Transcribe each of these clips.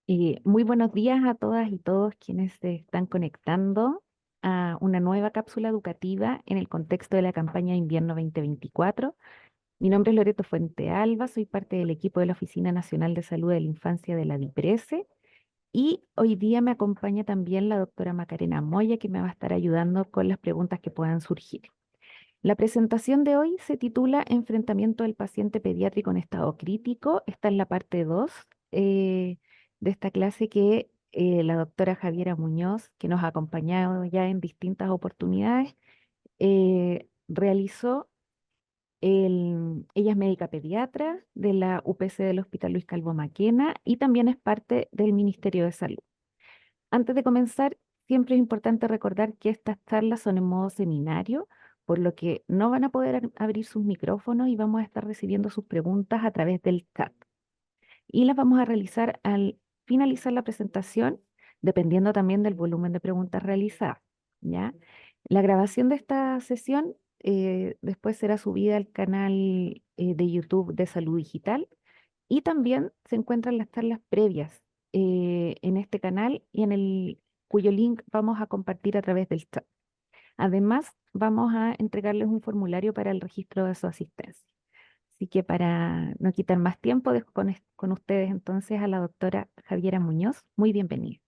Muy buenos días a todas y todos quienes se están conectando a una nueva cápsula educativa en el contexto de la campaña de invierno 2024. Mi nombre es Loreto Fuente Alba, soy parte del equipo de la Oficina Nacional de Salud de la Infancia de la DIPRESE y hoy día me acompaña también la doctora Macarena Moya, que me va a estar ayudando con las preguntas que puedan surgir. La presentación de hoy se titula Enfrentamiento del paciente pediátrico en estado crítico. Esta es la parte 2 de esta clase que la doctora Javiera Muñoz, que nos ha acompañado ya en distintas oportunidades, realizó. Ella es médica pediatra de la UPC del Hospital Luis Calvo Maquena y también es parte del Ministerio de Salud. Antes de comenzar, siempre es importante recordar que estas charlas son en modo seminario, por lo que no van a poder abrir sus micrófonos y vamos a estar recibiendo sus preguntas a través del chat. Y las vamos a realizar al finalizar la presentación, dependiendo también del volumen de preguntas realizadas, ¿ya? La grabación de esta sesión después será subida al canal de YouTube de Salud Digital y también se encuentran las charlas previas en este canal y cuyo link vamos a compartir a través del chat. Además, vamos a entregarles un formulario para el registro de su asistencia. Así que para no quitar más tiempo, dejo con ustedes entonces a la doctora Javiera Muñoz. Muy bienvenida.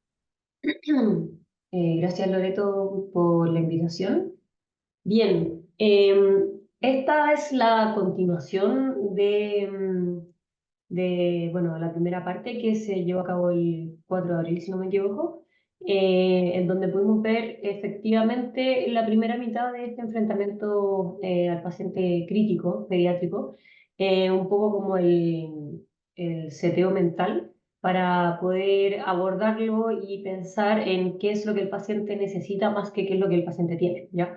Gracias, Loreto, por la invitación. Bien, esta es la continuación de la primera parte que se llevó a cabo el 4 de abril, si no me equivoco, en donde pudimos ver efectivamente la primera mitad de este enfrentamiento al paciente crítico, pediátrico, un poco como el seteo mental para poder abordarlo y pensar en qué es lo que el paciente necesita más que qué es lo que el paciente tiene, ¿ya?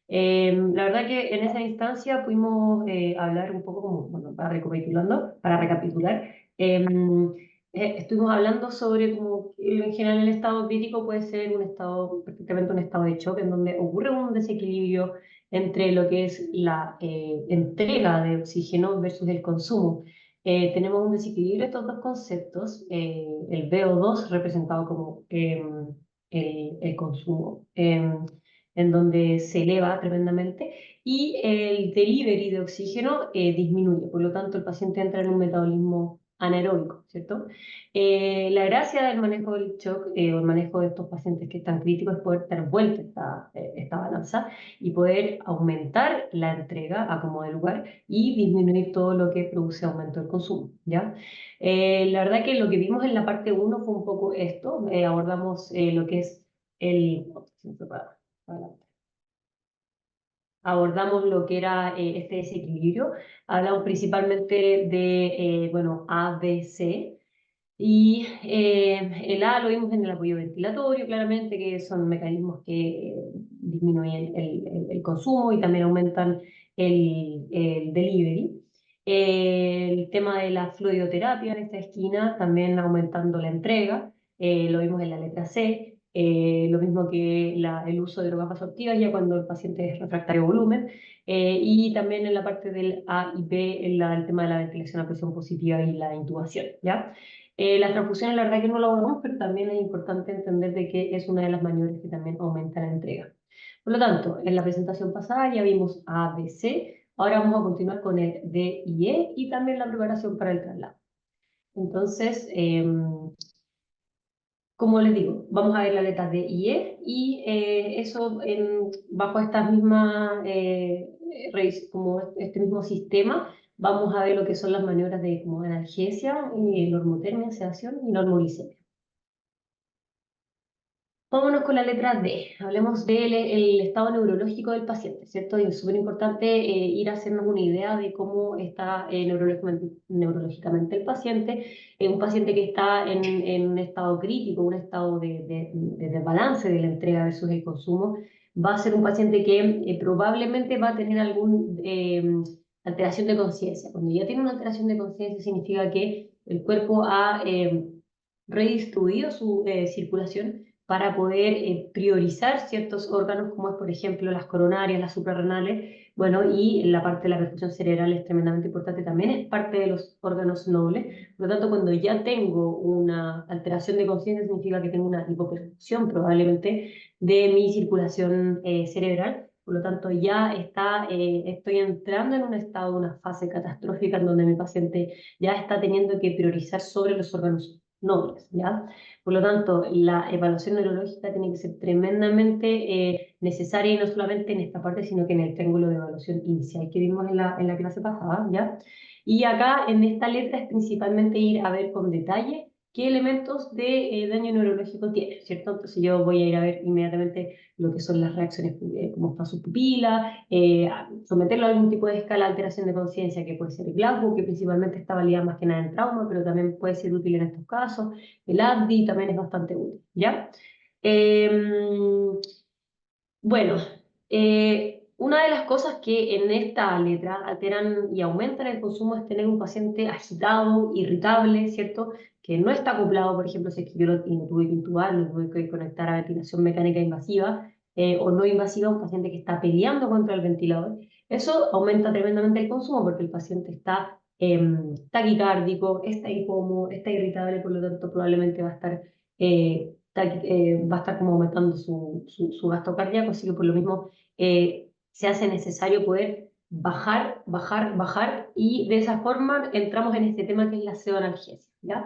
La verdad que en esa instancia pudimos hablar un poco como, bueno, para recapitular, estuvimos hablando sobre cómo en general el estado crítico puede ser un estado, perfectamente un estado de shock, en donde ocurre un desequilibrio entre lo que es la entrega de oxígeno versus el consumo. Tenemos un desequilibrio de estos dos conceptos, el VO2 representado como el consumo, en donde se eleva tremendamente, y el delivery de oxígeno disminuye. Por lo tanto, el paciente entra en un metabolismo anaeróbico, ¿cierto? La gracia del manejo del shock o el manejo de estos pacientes que están críticos es poder dar vuelta esta balanza y poder aumentar la entrega a como de lugar y disminuir todo lo que produce aumento del consumo, ¿ya? La verdad que lo que vimos en la parte uno fue un poco esto, abordamos lo que es el... Adelante. Abordamos lo que era este desequilibrio. Hablamos principalmente de, bueno, A, B, C. Y el A lo vimos en el apoyo ventilatorio, claramente, que son mecanismos que disminuyen el consumo y también aumentan el delivery. El tema de la fluidoterapia en esta esquina, también aumentando la entrega, lo vimos en la letra C. Lo mismo que el uso de drogas vasoactivas ya cuando el paciente es refractario a volumen, y también en la parte del A y B el tema de la ventilación a presión positiva y la intubación, ¿ya? Las transfusiones la verdad que no lo abordamos, pero también es importante entender de que es una de las maniobras que también aumenta la entrega. Por lo tanto, en la presentación pasada ya vimos A, B, C, ahora vamos a continuar con el D y E y también la preparación para el traslado. Entonces, como les digo, vamos a ver la letra D y E y eso bajo estas mismas, como este mismo sistema, vamos a ver lo que son las maniobras de como analgesia, normotermia, sedación y normoglicemia. Vámonos con la letra D. Hablemos del estado neurológico del paciente, ¿cierto? Y es súper importante ir a hacernos una idea de cómo está neurológicamente el paciente. Un paciente que está en un estado crítico, un estado de desbalance de la entrega versus el consumo, va a ser un paciente que probablemente va a tener alguna alteración de conciencia. Cuando ya tiene una alteración de conciencia significa que el cuerpo ha redistribuido su circulación, para poder priorizar ciertos órganos, como es, por ejemplo, las coronarias, las suprarrenales, bueno, y la parte de la perfusión cerebral es tremendamente importante, también es parte de los órganos nobles. Por lo tanto, cuando ya tengo una alteración de conciencia, significa que tengo una hipoperfusión probablemente de mi circulación cerebral. Por lo tanto, ya estoy entrando en un estado, una fase catastrófica en donde mi paciente ya está teniendo que priorizar sobre los órganos nobles, ¿ya? Por lo tanto, la evaluación neurológica tiene que ser tremendamente necesaria, y no solamente en esta parte, sino que en el triángulo de evaluación inicial que vimos en la clase pasada, ¿ya? Y acá en esta letra es principalmente ir a ver con detalle qué elementos de daño neurológico tiene, ¿cierto? Entonces yo voy a ir a ver inmediatamente lo que son las reacciones, cómo está su pupila, someterlo a algún tipo de escala de alteración de conciencia, que puede ser el Glasgow, que principalmente está validada más que nada en trauma, pero también puede ser útil en estos casos. El ADDI también es bastante útil, ¿ya? Eh, bueno, una de las cosas que en esta letra alteran y aumentan el consumo es tener un paciente agitado, irritable, ¿cierto? Que no está acoplado, por ejemplo, si es que yo lo tuve que intubar, lo tuve que conectar a ventilación mecánica invasiva o no invasiva, un paciente que está peleando contra el ventilador. Eso aumenta tremendamente el consumo porque el paciente está taquicárdico, está incómodo, está irritable, por lo tanto probablemente va a estar como aumentando su gasto cardíaco, así que por lo mismo se hace necesario poder bajar, bajar, bajar, y de esa forma entramos en este tema que es la pseudoanalgesia, ¿ya?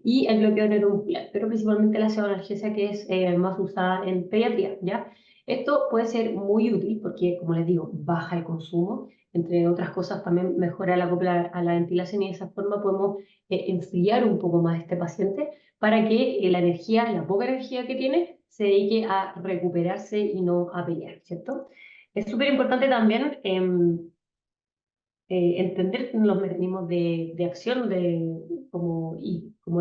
Y el bloqueo neuromuscular, pero principalmente la pseudoanalgesia, que es más usada en pediatría, ¿ya? Esto puede ser muy útil porque, como les digo, baja el consumo, entre otras cosas también mejora la acopla a la ventilación, y de esa forma podemos enfriar un poco más a este paciente para que la energía, la poca energía que tiene, se dedique a recuperarse y no a pelear, ¿cierto? Es súper importante también entender los mecanismos de acción como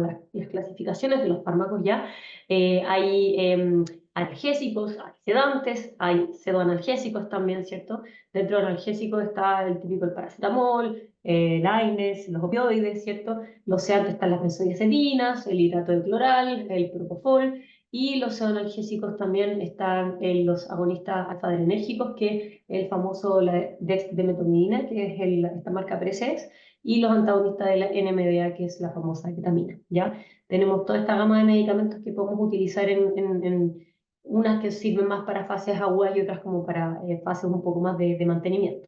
las clasificaciones de los fármacos ya. Hay analgésicos, hay sedantes, hay pseudoanalgésicos también, ¿cierto? Dentro de los analgésicos está el típico el paracetamol, el AINES, los opioides, ¿cierto? Los sedantes están las benzodiazepinas, el hidrato de cloral, el propofol. Y los pseudoanalgésicos también están en los agonistas alfa-adrenérgicos, que es el famoso la dexmedetomidina, que es esta marca Precedex, y los antagonistas de la NMDA, que es la famosa ketamina, ¿ya? Tenemos toda esta gama de medicamentos que podemos utilizar en unas que sirven más para fases agudas y otras como para fases un poco más de mantenimiento.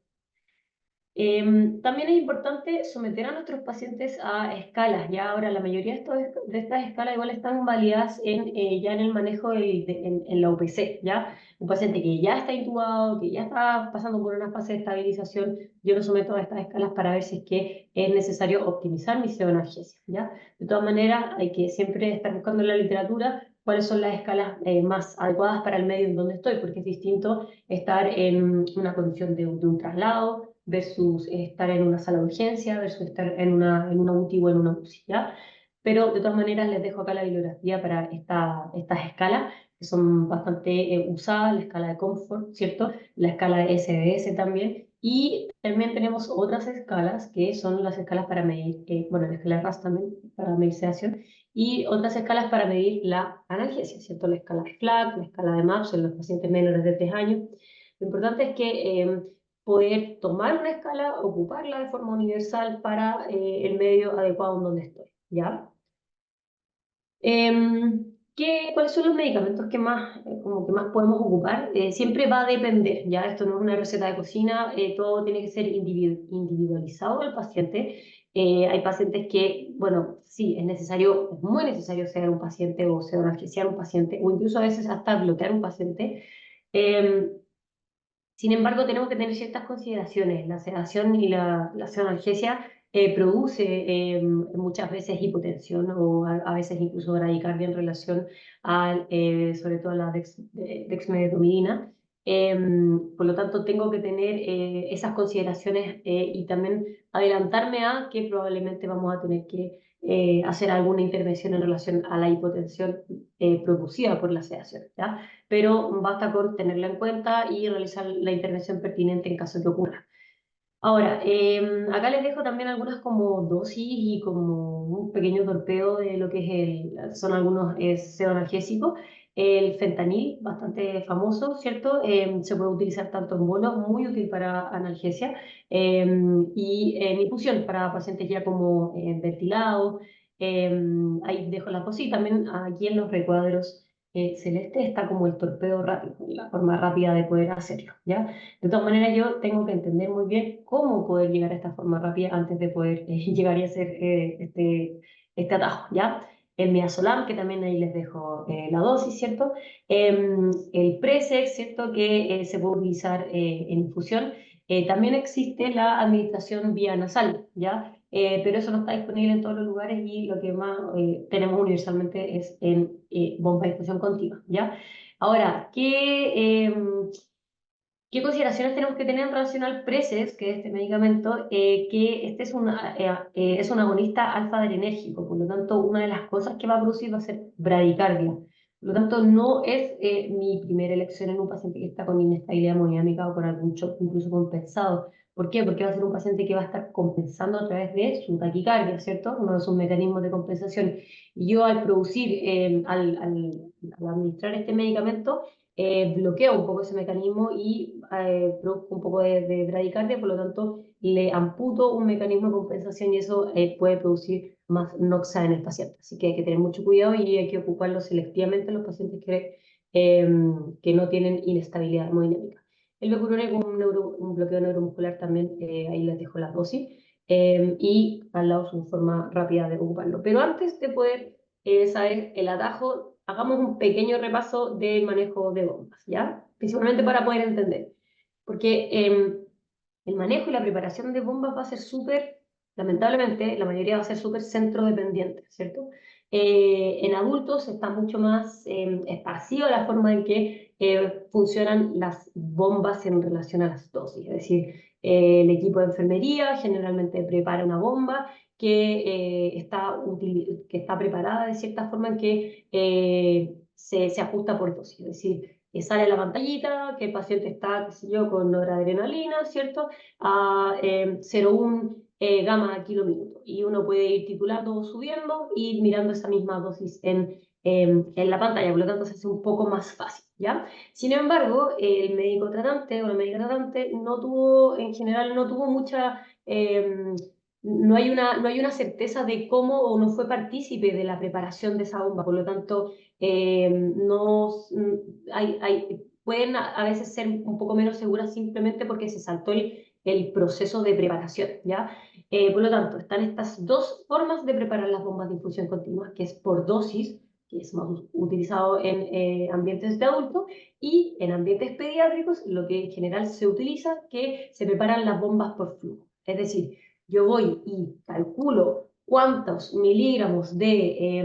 También es importante someter a nuestros pacientes a escalas. Ya ahora la mayoría de estas escalas igual están validadas ya en el manejo en la UPC. ¿Ya? Un paciente que ya está intubado, que ya está pasando por una fase de estabilización, yo lo someto a estas escalas para ver si es que es necesario optimizar mi pseudoanalgesia. ¿Ya? De todas maneras, hay que siempre estar buscando en la literatura cuáles son las escalas más adecuadas para el medio en donde estoy, porque es distinto estar en una condición de un traslado versus estar en una sala de urgencia, versus estar en una UTI o en una UCI, ¿ya? Pero de todas maneras les dejo acá la bibliografía para estas escalas, que son bastante usadas, la escala de Comfort, ¿cierto? La escala de SDS también, y también tenemos otras escalas, que son las escalas para medir, bueno, la escala de RAS también, para medir sedación, y otras escalas para medir la analgesia, ¿cierto? La escala de FLAC, la escala de MAPS en los pacientes menores de 3 años. Lo importante es que poder tomar una escala, ocuparla de forma universal para el medio adecuado en donde estoy, ¿ya? ¿Cuáles son los medicamentos que más, como que más podemos ocupar? Siempre va a depender, ¿ya? Esto no es una receta de cocina, todo tiene que ser individualizado al paciente. Hay pacientes que, bueno, sí, es muy necesario ser un paciente o ser anestesiar un paciente, o incluso a veces hasta bloquear un paciente. Em, Sin embargo, tenemos que tener ciertas consideraciones. La sedación y la pseudoanalgesia produce muchas veces hipotensión o a veces incluso bradicardia en relación sobre todo a la dexmedetomidina. Por lo tanto, tengo que tener esas consideraciones y también adelantarme a que probablemente vamos a tener que hacer alguna intervención en relación a la hipotensión producida por la sedación, ¿ya? Pero basta con tenerla en cuenta y realizar la intervención pertinente en caso que ocurra. Ahora, acá les dejo también algunas como dosis y como un pequeño torpeo de lo que son algunos pseudoanalgésicos. El fentanil, bastante famoso, ¿cierto? Se puede utilizar tanto en bonos, muy útil para analgesia, y en infusión para pacientes ya como ventilados. Ahí dejo la cosa y también aquí en los recuadros celestes está como el torpeo rápido, la forma rápida de poder hacerlo, ¿ya? De todas maneras, yo tengo que entender muy bien cómo poder llegar a esta forma rápida antes de poder llegar y hacer este atajo, ¿ya? El midazolam, que también ahí les dejo la dosis, ¿cierto? El Presex, ¿cierto? Que se puede utilizar en infusión. También existe la administración vía nasal, ¿ya? Pero eso no está disponible en todos los lugares y lo que más tenemos universalmente es en bomba de infusión continua, ¿ya? Ahora, ¿qué consideraciones tenemos que tener en relación al Presex, que es este medicamento? Que este es un agonista alfa-adrenérgico, por lo tanto, una de las cosas que va a producir va a ser bradicardia. Por lo tanto, no es mi primera elección en un paciente que está con inestabilidad hemodinámica o con algún shock incluso compensado. ¿Por qué? Porque va a ser un paciente que va a estar compensando a través de su taquicardia, ¿cierto? Uno de sus mecanismos de compensación. Y yo al producir, al administrar este medicamento, bloqueo un poco ese mecanismo y produzco un poco de bradicardia, por lo tanto le amputo un mecanismo de compensación y eso puede producir más noxa en el paciente. Así que hay que tener mucho cuidado y hay que ocuparlo selectivamente en los pacientes que no tienen inestabilidad hemodinámica. El becurone con un bloqueo neuromuscular también, ahí les dejo la dosis, y al lado su forma rápida de ocuparlo. Pero antes de poder saber el atajo, hagamos un pequeño repaso del manejo de bombas, ¿ya? Principalmente para poder entender. Porque el manejo y la preparación de bombas va a ser súper, lamentablemente, la mayoría va a ser súper centro dependiente, ¿cierto? En adultos está mucho más esparcido la forma en que funcionan las bombas en relación a las dosis. Es decir, el equipo de enfermería generalmente prepara una bomba que está preparada de cierta forma en que se ajusta por dosis. Es decir, sale la pantallita, que el paciente está, qué sé yo, con noradrenalina, ¿cierto? A 0,1 gamma kilo minuto. Y uno puede ir titulando o subiendo y mirando esa misma dosis en la pantalla, por lo tanto se hace un poco más fácil, ¿ya? Sin embargo, el médico tratante o la médica tratante no tuvo, en general, no tuvo mucha... no hay una certeza de cómo o no fue partícipe de la preparación de esa bomba, por lo tanto, no, pueden a veces ser un poco menos seguras simplemente porque se saltó el proceso de preparación, ¿ya? Por lo tanto, están estas dos formas de preparar las bombas de infusión continua, que es por dosis, que es más utilizado en ambientes de adultos, y en ambientes pediátricos, lo que en general se utiliza, que se preparan las bombas por flujo. Es decir, yo voy y calculo cuántos miligramos de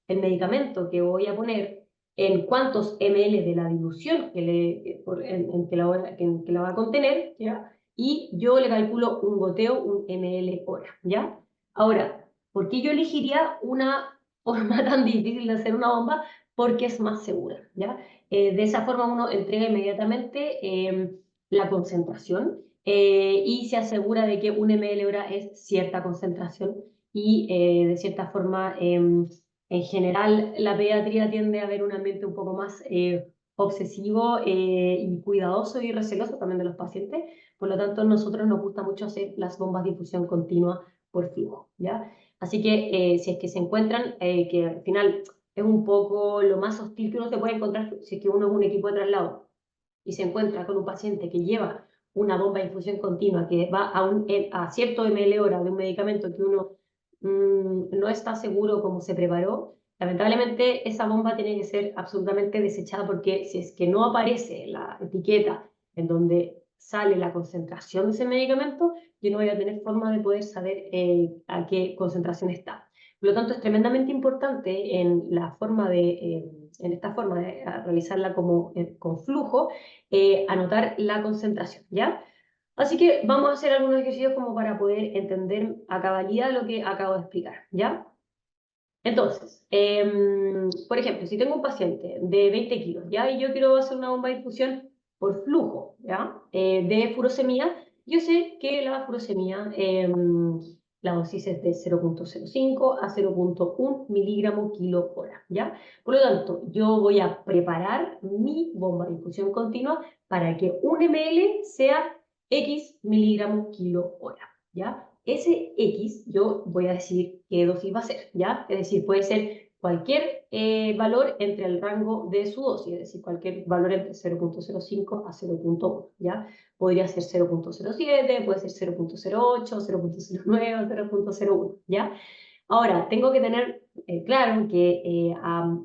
el medicamento que voy a poner en cuántos ml de la dilución en que la va a contener, ¿ya? Y yo le calculo un goteo, un ml hora, ¿ya? Ahora, ¿por qué yo elegiría una forma tan difícil de hacer una bomba? Porque es más segura, ¿ya? De esa forma uno entrega inmediatamente la concentración y se asegura de que un ml hora es cierta concentración y de cierta forma, en general, la pediatría tiende a ver un ambiente un poco más obsesivo y cuidadoso y receloso también de los pacientes. Por lo tanto, a nosotros nos gusta mucho hacer las bombas de infusión continua por flujo, ¿ya? Así que si es que se encuentran, que al final es un poco lo más hostil que uno se puede encontrar si es que uno es un equipo de traslado y se encuentra con un paciente que lleva una bomba de infusión continua que va a cierto ml hora de un medicamento que uno no está seguro cómo se preparó, lamentablemente esa bomba tiene que ser absolutamente desechada porque si es que no aparece la etiqueta en donde sale la concentración de ese medicamento, yo no voy a tener forma de poder saber a qué concentración está. Por lo tanto, es tremendamente importante en esta forma de realizarla como con flujo, anotar la concentración, ¿ya? Así que vamos a hacer algunos ejercicios como para poder entender a cabalidad lo que acabo de explicar, ¿ya? Entonces, por ejemplo, si tengo un paciente de 20 kilos, ¿ya? Y yo quiero hacer una bomba de infusión por flujo, ¿ya? De furosemida, yo sé que la furosemida La dosis es de 0,05 a 0,1 miligramo kilo hora, ¿ya? Por lo tanto, yo voy a preparar mi bomba de infusión continua para que 1 ml sea X miligramo kilo hora, ¿ya? Ese X yo voy a decir qué dosis va a ser, ¿ya? Es decir, puede ser cualquier valor entre el rango de su dosis, es decir, cualquier valor entre 0,05 a 0,1, ¿ya? Podría ser 0,07, puede ser 0,08, 0,09 o 0,01, ¿ya? Ahora, tengo que tener claro que a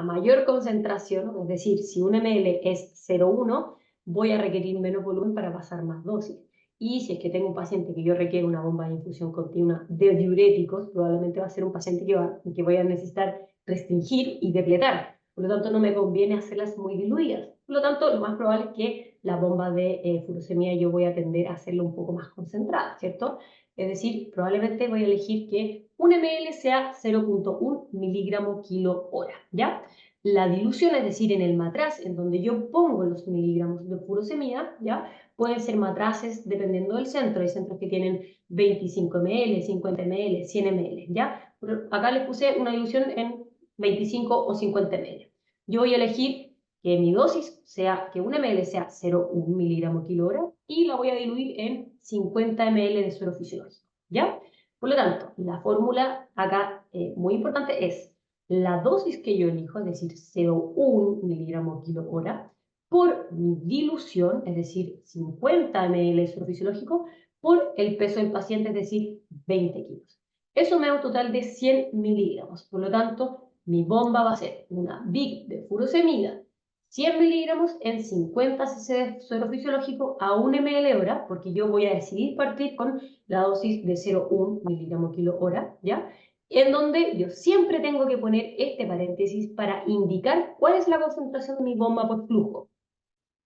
mayor concentración, es decir, si 1 ml es 0,1, voy a requerir menos volumen para pasar más dosis. Y si es que tengo un paciente que yo requiero una bomba de infusión continua de diuréticos, probablemente va a ser un paciente que voy a necesitar restringir y depletar. Por lo tanto, no me conviene hacerlas muy diluidas. Por lo tanto, lo más probable es que la bomba de furosemida yo voy a tender a hacerla un poco más concentrada, ¿cierto? Es decir, probablemente voy a elegir que 1 ml sea 0,1 miligramo kilo hora, ¿ya? La dilución, es decir, en el matraz en donde yo pongo los miligramos de furosemida, ¿ya? Pueden ser matraces dependiendo del centro. Hay centros que tienen 25 ml, 50 ml, 100 ml, ¿ya? Pero acá les puse una dilución en 25 o 50 ml. Yo voy a elegir que mi dosis sea, que 1 ml sea 0,1 miligramo kilo hora y la voy a diluir en 50 ml de suero fisiológico, ¿ya? Por lo tanto, la fórmula acá muy importante es la dosis que yo elijo, es decir, 0,1 miligramo kilo hora, por mi dilución, es decir, 50 ml de suero fisiológico, por el peso del paciente, es decir, 20 kilos. Eso me da un total de 100 miligramos. Por lo tanto, mi bomba va a ser una Vic de furosemida, 100 miligramos en 50 cc de suero fisiológico a 1 ml hora, porque yo voy a decidir partir con la dosis de 0,1 miligramo kilo hora, ¿ya? En donde yo siempre tengo que poner este paréntesis para indicar cuál es la concentración de mi bomba por flujo.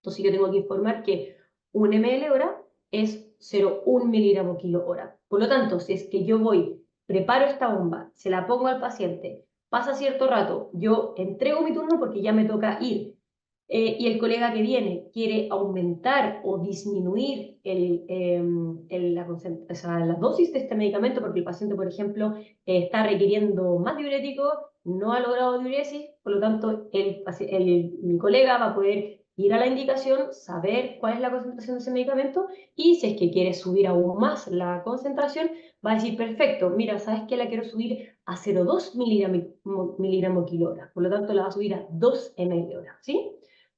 Entonces yo tengo que informar que 1 ml hora es 0,1 miligramo kilo hora. Por lo tanto, si es que yo voy, preparo esta bomba, se la pongo al paciente, pasa cierto rato, yo entrego mi turno porque ya me toca ir, y el colega que viene quiere aumentar o disminuir o sea, la dosis de este medicamento porque el paciente, por ejemplo, está requiriendo más diurético, no ha logrado diuresis, por lo tanto, mi colega va a poder ir a la indicación, saber cuál es la concentración de ese medicamento y si es que quiere subir aún más la concentración, va a decir, perfecto, mira, ¿sabes qué? La quiero subir a 0,2 miligramo kilo hora, por lo tanto la va a subir a 2 ml hora, ¿sí?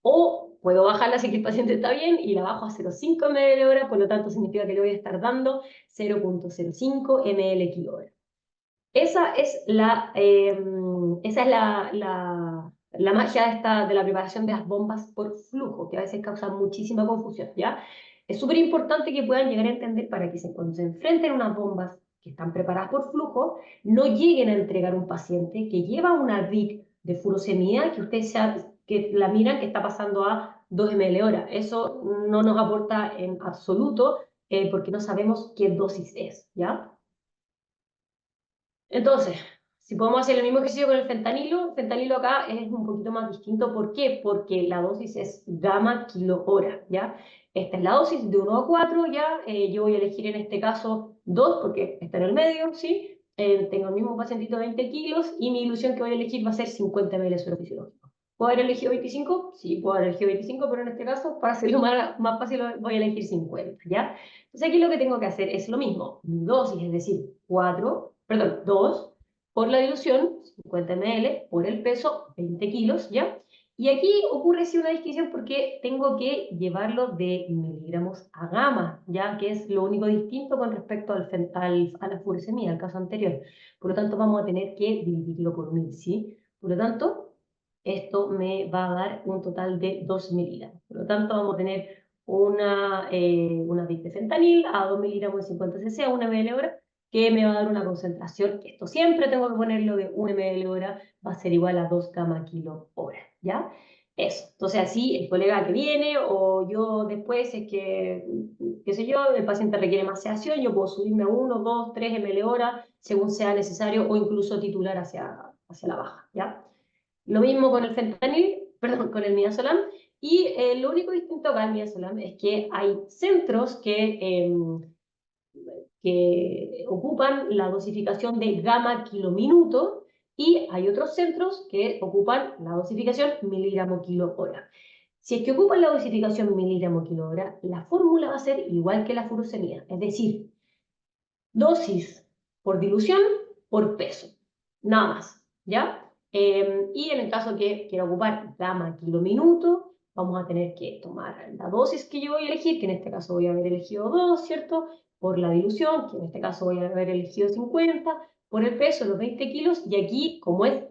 O puedo bajarla si el paciente está bien y la bajo a 0,5 ml hora, por lo tanto significa que le voy a estar dando 0,05 ml kilo hora. Esa es la magia de la preparación de las bombas por flujo, que a veces causa muchísima confusión, ¿ya? Es súper importante que puedan llegar a entender para que cuando se enfrenten unas bombas que están preparadas por flujo, no lleguen a entregar un paciente que lleva una VIC de furosemida que la miran que está pasando a 2 ml hora. Eso no nos aporta en absoluto porque no sabemos qué dosis es, ¿ya? Entonces, si podemos hacer el mismo ejercicio con el fentanilo acá es un poquito más distinto. ¿Por qué? Porque la dosis es gamma kilo hora, ¿ya? Esta es la dosis de 1 a 4, ¿ya? Yo voy a elegir en este caso 2 porque está en el medio, ¿sí? Tengo el mismo pacientito de 20 kilos y mi ilusión que voy a elegir va a ser 50 ml de suero fisiológico. ¿Puedo haber elegido 25? Sí, puedo haber elegido 25, pero en este caso, para hacerlo más fácil, voy a elegir 50, ¿ya? Entonces aquí lo que tengo que hacer es lo mismo. Mi dosis, es decir, 2 por la dilución, 50 ml, por el peso, 20 kilos, ¿ya? Y aquí ocurre sí una distinción porque tengo que llevarlo de miligramos a gama, ¿ya? Que es lo único distinto con respecto a la furosemida, al caso anterior. Por lo tanto, vamos a tener que dividirlo por 1000, ¿sí? Por lo tanto, esto me va a dar un total de 2 miligramos. Por lo tanto, vamos a tener una de fentanil a 2 miligramos de 50 cc a 1 ml hora, que me va a dar una concentración, que esto siempre tengo que ponerlo de 1 ml hora, va a ser igual a 2 gamma kilo hora, ¿ya? Eso. Entonces así el colega que viene o yo después es que, qué sé yo, el paciente requiere más sedación, yo puedo subirme a 1, 2, 3 ml hora según sea necesario o incluso titular hacia la baja, ¿ya? Lo mismo con el fentanil, perdón, con el midazolam. Y lo único distinto acá al midazolam es que hay centros que ocupan la dosificación de gamma kilominuto y hay otros centros que ocupan la dosificación miligramo kilo hora. Si es que ocupan la dosificación miligramo kilo hora, la fórmula va a ser igual que la furosemida, es decir, dosis por dilución por peso, nada más, ¿ya? Y en el caso que quiera ocupar gamma kilominuto, vamos a tener que tomar la dosis que yo voy a elegir, que en este caso voy a haber elegido 2, ¿cierto? Por la dilución, que en este caso voy a haber elegido 50, por el peso, los 20 kilos, y aquí, como es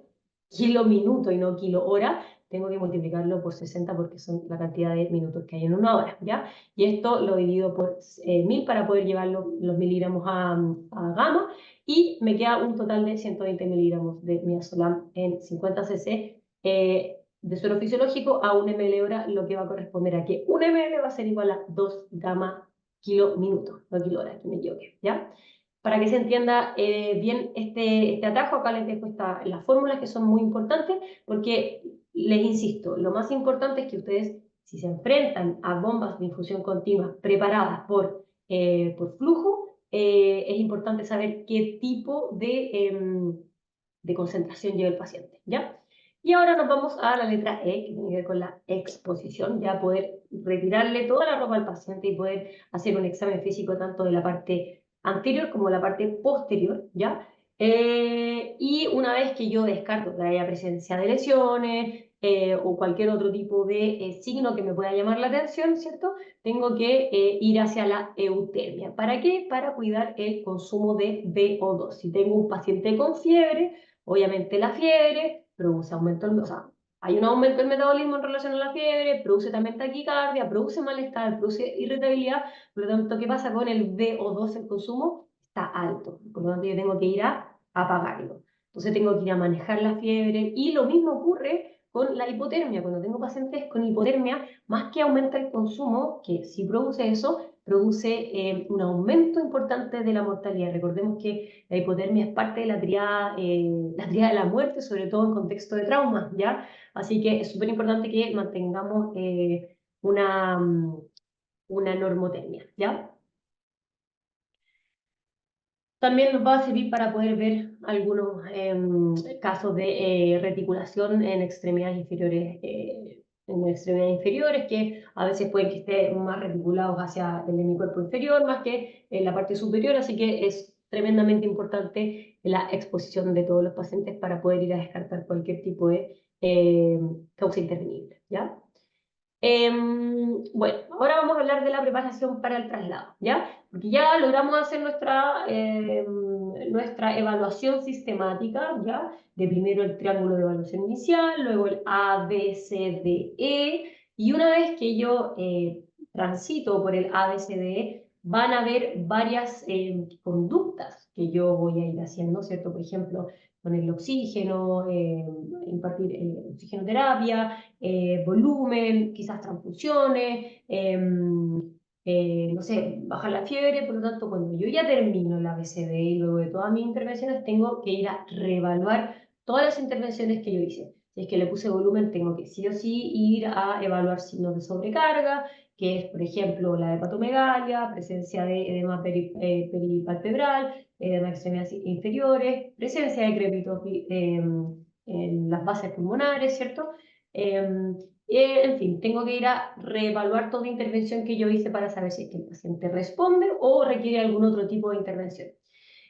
kilominuto y no kilo hora, tengo que multiplicarlo por 60 porque son la cantidad de minutos que hay en una hora, ¿ya? Y esto lo divido por 1000 para poder llevar los miligramos a gamma, y me queda un total de 120 miligramos de midazolam en 50 cc de suero fisiológico a 1 ml hora, lo que va a corresponder a que 1 ml va a ser igual a 2 gamma kilo minuto, no kilo hora, que me equivoqué, ¿ya? Para que se entienda bien este atajo, acá les dejo las fórmulas que son muy importantes, porque les insisto, lo más importante es que ustedes, si se enfrentan a bombas de infusión continua preparadas por flujo, es importante saber qué tipo de concentración lleva el paciente, ¿ya? Y ahora nos vamos a la letra E, que tiene que ver con la exposición, ya poder retirarle toda la ropa al paciente y poder hacer un examen físico tanto de la parte anterior como la parte posterior, ¿ya? Y una vez que yo descarto que haya presencia de lesiones o cualquier otro tipo de signo que me pueda llamar la atención, ¿cierto? Tengo que ir hacia la eutermia. ¿Para qué? Para cuidar el consumo de VO2. Si tengo un paciente con fiebre, obviamente la fiebre produce aumento, o sea, hay un aumento del metabolismo en relación a la fiebre, produce también taquicardia, produce malestar, produce irritabilidad. Por lo tanto, ¿qué pasa con el VO2? El consumo está alto. Por lo tanto, yo tengo que ir a apagarlo. Entonces tengo que ir a manejar la fiebre, y lo mismo ocurre con la hipotermia. Cuando tengo pacientes con hipotermia, más que aumenta el consumo, que sí produce eso, produce un aumento importante de la mortalidad. Recordemos que la hipotermia es parte de la tríada de la muerte, sobre todo en contexto de trauma, ¿ya? Así que es súper importante que mantengamos una normotermia, ¿ya? También nos va a servir para poder ver algunos casos de reticulación en extremidades inferiores, que a veces pueden que estén más reticulados hacia el hemiscuerpo inferior más que en la parte superior, así que es tremendamente importante la exposición de todos los pacientes para poder ir a descartar cualquier tipo de causa intervenible, ¿ya? Bueno, ahora vamos a hablar de la preparación para el traslado, ¿ya? Porque ya logramos hacer nuestra evaluación sistemática, ¿ya? De primero el triángulo de evaluación inicial, luego el A, B, C, D, E, y una vez que yo transito por el A, B, C, D, E, van a haber varias conductas que yo voy a ir haciendo, ¿cierto? Por ejemplo, poner el oxígeno, impartir oxigenoterapia, volumen, quizás transfusiones, no sé, bajar la fiebre. Por lo tanto, cuando yo ya termino la ABCD y luego de todas mis intervenciones, tengo que ir a reevaluar todas las intervenciones que yo hice. Si es que le puse volumen, tengo que sí o sí ir a evaluar signos de sobrecarga, que es, por ejemplo, la hepatomegalia, presencia de edema peripalpebral, edema de extremidades inferiores, presencia de crépitos en las bases pulmonares, ¿cierto? En fin, tengo que ir a reevaluar toda intervención que yo hice para saber si es que el paciente responde o requiere algún otro tipo de intervención.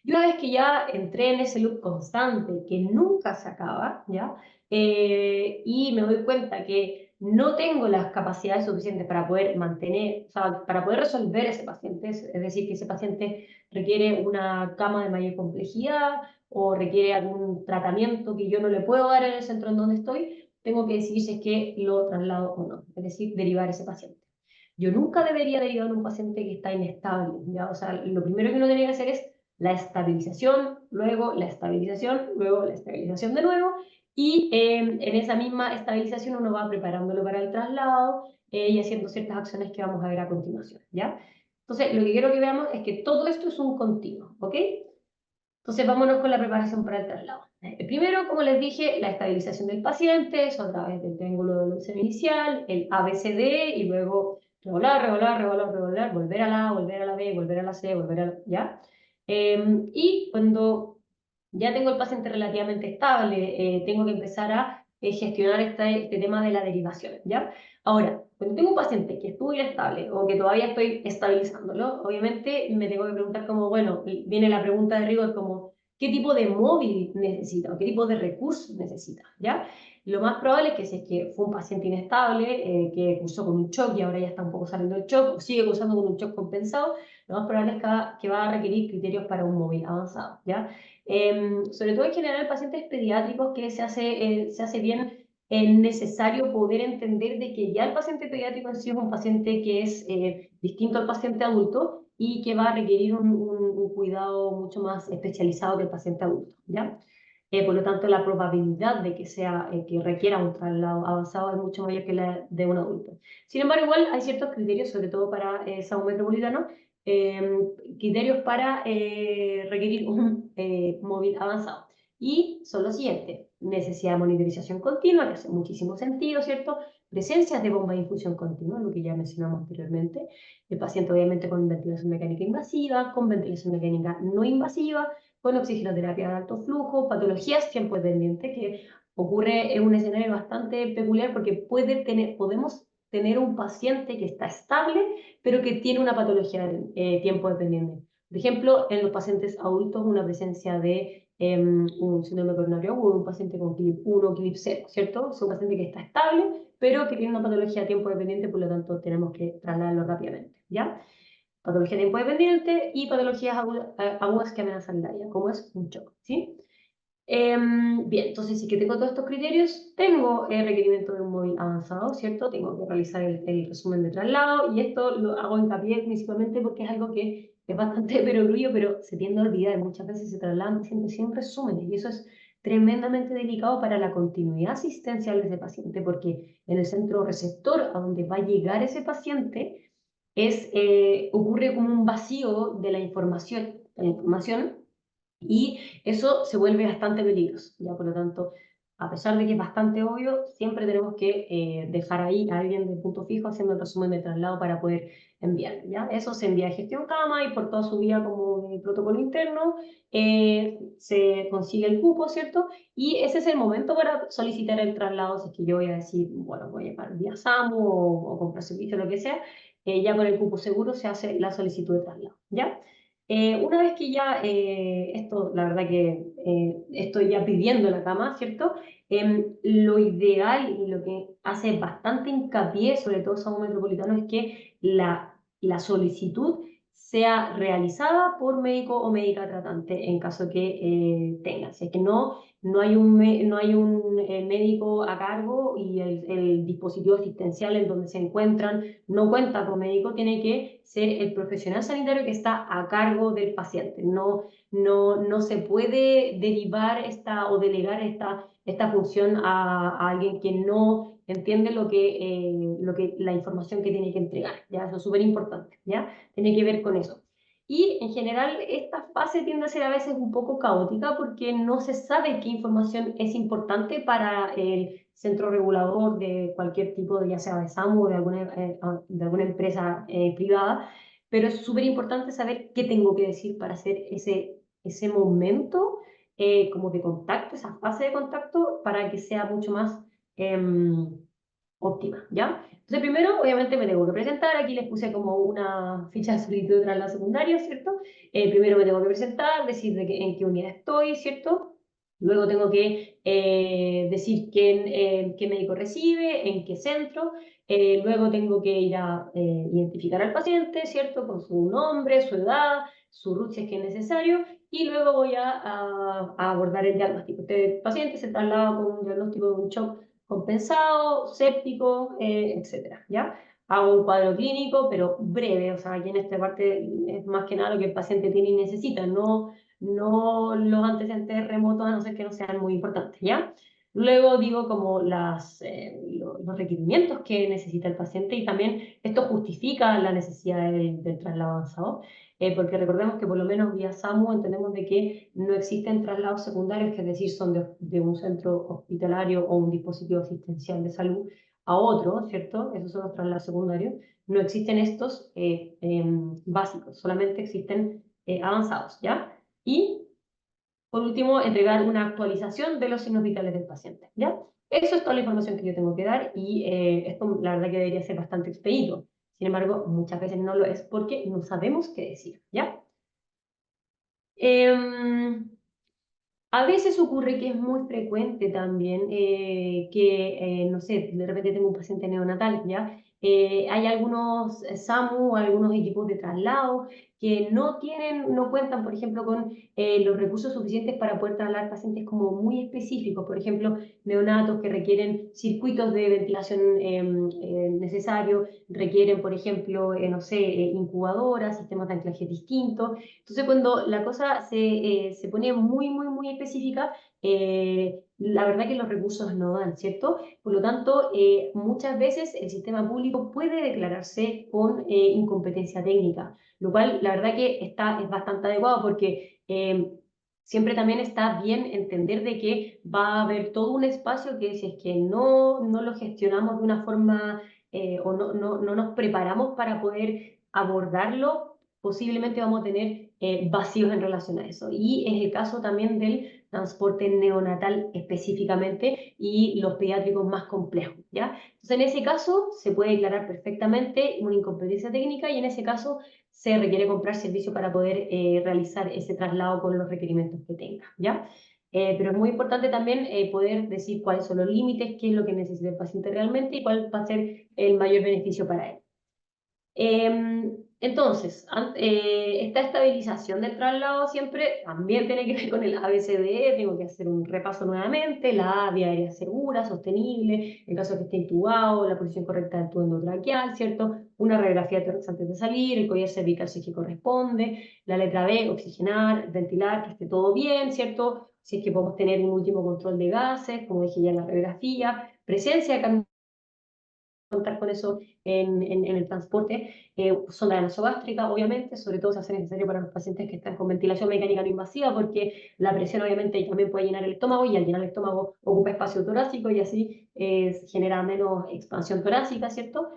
Y una vez que ya entré en ese loop constante que nunca se acaba, ¿ya? Y me doy cuenta que no tengo las capacidades suficientes para poder mantener, o sea, para poder resolver ese paciente, es decir, que ese paciente requiere una cama de mayor complejidad o requiere algún tratamiento que yo no le puedo dar en el centro en donde estoy, tengo que decidir si es que lo traslado o no, es decir, derivar ese paciente. Yo nunca debería derivar a un paciente que está inestable, ¿ya? O sea, lo primero que uno tiene que hacer es la estabilización, luego la estabilización, luego la estabilización de nuevo, y en esa misma estabilización uno va preparándolo para el traslado y haciendo ciertas acciones que vamos a ver a continuación, ¿ya? Entonces, lo que quiero que veamos es que todo esto es un continuo, ¿ok? Entonces, vámonos con la preparación para el traslado. Primero, como les dije, la estabilización del paciente, eso a través del triángulo de evaluación inicial, el ABCD, y luego revolar, revolar, revolar, revolar, volver a la A, volver a la B, volver a la C, volver a la... ¿ya? Y cuando ya tengo el paciente relativamente estable, tengo que empezar a gestionar este tema de la derivación, ¿ya? Ahora, cuando tengo un paciente que estuvo inestable o que todavía estoy estabilizándolo, obviamente me tengo que preguntar como, bueno, viene la pregunta de rigor como, ¿qué tipo de móvil necesita o qué tipo de recursos necesita, ¿ya? Lo más probable es que si es que fue un paciente inestable, que cursó con un shock y ahora ya está un poco saliendo del shock, o sigue cursando con un shock compensado, lo más probable es que va a requerir criterios para un móvil avanzado, ¿ya? Sobre todo en general pacientes pediátricos que se hace bien necesario poder entender de que ya el paciente pediátrico en sí es un paciente que es distinto al paciente adulto y que va a requerir un cuidado mucho más especializado que el paciente adulto, ¿ya? Por lo tanto, la probabilidad de que que requiera un traslado avanzado es mucho mayor que la de un adulto. Sin embargo, igual hay ciertos criterios, sobre todo para Sao Metropolitano, eh, criterios para requerir un móvil avanzado. Y son los siguientes: necesidad de monitorización continua, que hace muchísimo sentido, ¿cierto? Presencias de bomba de infusión continua, lo que ya mencionamos anteriormente. El paciente obviamente con ventilación mecánica invasiva, con ventilación mecánica no invasiva, con oxigenoterapia de alto flujo, patologías tiempo dependiente, que ocurre en un escenario bastante peculiar porque podemos tener un paciente que está estable, pero que tiene una patología tiempo dependiente. Por ejemplo, en los pacientes adultos, una presencia de un síndrome coronario agudo, un paciente con CLIP 1, CLIP 0, ¿cierto? Es un paciente que está estable, pero que tiene una patología a tiempo dependiente, por lo tanto tenemos que trasladarlo rápidamente, ¿ya? Patología de tiempo dependiente y patologías agudas que amenazan el área, como es un shock, ¿sí? Bien, entonces sí que tengo todos estos criterios, tengo el requerimiento de un móvil avanzado, ¿cierto? Tengo que realizar el resumen de traslado y esto lo hago hincapié principalmente porque es algo que es bastante perogrullo, pero se tiende a olvidar. Muchas veces se trasladan pacientes sin resúmenes y eso es tremendamente delicado para la continuidad asistencial de ese paciente porque en el centro receptor a donde va a llegar ese paciente ocurre como un vacío de la información y eso se vuelve bastante peligroso, ¿ya? Por lo tanto, a pesar de que es bastante obvio, siempre tenemos que dejar ahí a alguien de punto fijo haciendo el resumen de traslado para poder enviar, ¿ya? Eso se envía a gestión cama y por toda su vía como de protocolo interno se consigue el cupo, ¿cierto? Y ese es el momento para solicitar el traslado, si es que yo voy a decir, bueno, voy a llamar vía SAMU o comprar servicio, lo que sea, ya con el cupo seguro se hace la solicitud de traslado, ¿ya? Una vez que ya, esto, la verdad que estoy ya pidiendo la cama, ¿cierto? Lo ideal y lo que hace bastante hincapié, sobre todo Sao Metropolitano, es que la solicitud sea realizada por médico o médica tratante en caso que tenga. Si es que no hay no hay un médico a cargo y el dispositivo asistencial en donde se encuentran no cuenta con médico, tiene que ser el profesional sanitario que está a cargo del paciente. No se puede derivar o delegar esta función a alguien que no entiende la información que tiene que entregar. ¿Ya? Eso es súper importante, ¿ya? Tiene que ver con eso. Y en general esta fase tiende a ser a veces un poco caótica porque no se sabe qué información es importante para el centro regulador de cualquier tipo, ya sea de SAMU o de alguna empresa privada, pero es súper importante saber qué tengo que decir para hacer ese momento como de contacto, esa fase de contacto, para que sea mucho más óptima, ¿ya? Entonces, primero, obviamente, me tengo que presentar. Aquí les puse como una ficha de solicitud tras la secundaria, ¿cierto? Primero me tengo que presentar, decir en qué unidad estoy, ¿cierto? Luego tengo que decir qué médico recibe, en qué centro. Luego tengo que ir a identificar al paciente, ¿cierto? Con su nombre, su edad, su RUT si es que es necesario. Y luego voy a abordar el diagnóstico. Este paciente se traslada con un diagnóstico de un shock compensado, séptico, etcétera, ¿ya? Hago un cuadro clínico, pero breve, o sea, aquí en esta parte es más que nada lo que el paciente tiene y necesita, no los antecedentes remotos, a no ser que no sean muy importantes, ¿ya? Luego digo como los requerimientos que necesita el paciente y también esto justifica la necesidad del traslado avanzado, porque recordemos que por lo menos vía SAMU entendemos de que no existen traslados secundarios, que es decir, son de un centro hospitalario o un dispositivo asistencial de salud a otro, ¿cierto? Esos son los traslados secundarios. No existen estos básicos, solamente existen avanzados, ¿ya? Y por último, entregar una actualización de los signos vitales del paciente, ¿ya? Eso es toda la información que yo tengo que dar y esto la verdad que debería ser bastante expedito. Sin embargo, muchas veces no lo es porque no sabemos qué decir, ¿ya? Em, a veces ocurre que es muy frecuente también no sé, de repente tengo un paciente neonatal, ¿ya? Hay algunos SAMU o algunos equipos de traslado que no cuentan, por ejemplo, con los recursos suficientes para poder trasladar pacientes como muy específicos, por ejemplo, neonatos que requieren circuitos de ventilación necesarios, requieren, por ejemplo, no sé, incubadoras, sistemas de anclaje distintos. Entonces, cuando la cosa se pone muy, muy, muy específica, la verdad que los recursos no dan, ¿cierto? Por lo tanto, muchas veces el sistema público puede declararse con incompetencia técnica, lo cual la verdad que es bastante adecuado porque siempre también está bien entender de que va a haber todo un espacio que si es que no lo gestionamos de una forma o no nos preparamos para poder abordarlo, posiblemente vamos a tener vacíos en relación a eso. Y es el caso también del transporte neonatal específicamente y los pediátricos más complejos, ¿ya? Entonces, en ese caso se puede declarar perfectamente una incompetencia técnica y en ese caso se requiere comprar servicio para poder realizar ese traslado con los requerimientos que tenga, ¿ya? Pero es muy importante también poder decir cuáles son los límites, qué es lo que necesita el paciente realmente y cuál va a ser el mayor beneficio para él. Entonces, esta estabilización del traslado siempre también tiene que ver con el ABCDE, tengo que hacer un repaso nuevamente, la vía aérea segura, sostenible, en caso de que esté intubado, la posición correcta del tubo endotraqueal, ¿cierto? Una radiografía de tórax antes de salir, el collar cervical si es que corresponde, la letra B, oxigenar, ventilar, que esté todo bien, ¿cierto? Si es que podemos tener un último control de gases, como dije ya en la radiografía, presencia de contar con eso en el transporte. Sonda nasogástrica, obviamente, sobre todo se hace necesario para los pacientes que están con ventilación mecánica no invasiva, porque la presión obviamente también puede llenar el estómago y al llenar el estómago ocupa espacio torácico y así genera menos expansión torácica, ¿cierto?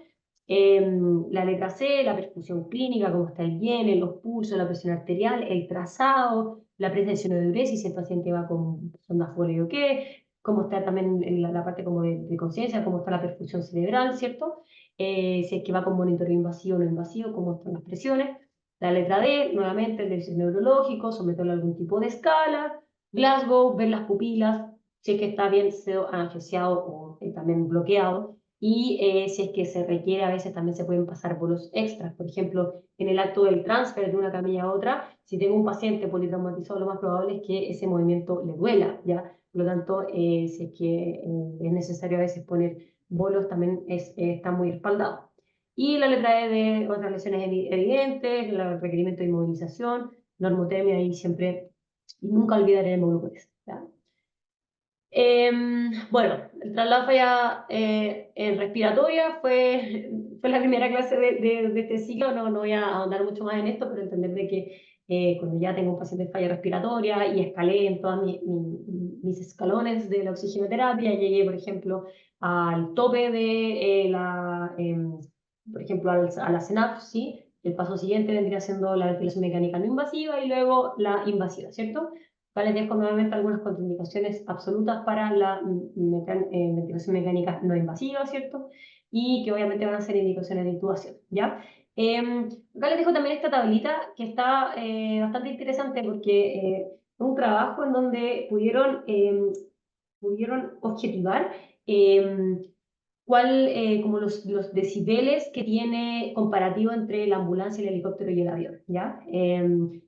La letra C, la perfusión clínica, cómo está el hielo, los pulsos, la presión arterial, el trazado, la presencia de diuresis, si el paciente va con sonda folio o qué, cómo está también en la parte como de conciencia, cómo está la perfusión cerebral, ¿cierto? Si es que va con monitoreo invasivo o no invasivo, cómo están las presiones. La letra D, nuevamente, el déficit neurológico, someterlo a algún tipo de escala. Glasgow, ver las pupilas, si es que está bien anestesiado o también bloqueado. Y si es que se requiere, a veces también se pueden pasar bolos extras. Por ejemplo, en el acto del transfer de una camilla a otra, si tengo un paciente politraumatizado, lo más probable es que ese movimiento le duela, ¿ya? Por lo tanto, si es que es necesario a veces poner bolos, también está muy respaldado. Y la letra E de otras lesiones evidentes, el requerimiento de inmovilización, normotermia y siempre, y nunca olvidar el hemoglobina, ¿ya? Bueno, el traslado falla en respiratoria fue la primera clase de este ciclo, no voy a ahondar mucho más en esto, pero entender de que cuando ya tengo un paciente en falla respiratoria y escalé en todos mis escalones de la oxigenoterapia, llegué, por ejemplo, al tope de por ejemplo, a la CENAF, ¿sí? El paso siguiente vendría siendo la ventilación mecánica no invasiva y luego la invasiva, ¿cierto? Les dejo nuevamente algunas contraindicaciones absolutas para la ventilación mecánica no invasiva, ¿cierto? Y que obviamente van a ser indicaciones de intubación, ¿ya? Acá les dejo también esta tablita que está bastante interesante porque es un trabajo en donde pudieron objetivar como los decibeles que tiene comparativo entre la ambulancia, el helicóptero y el avión, ¿ya?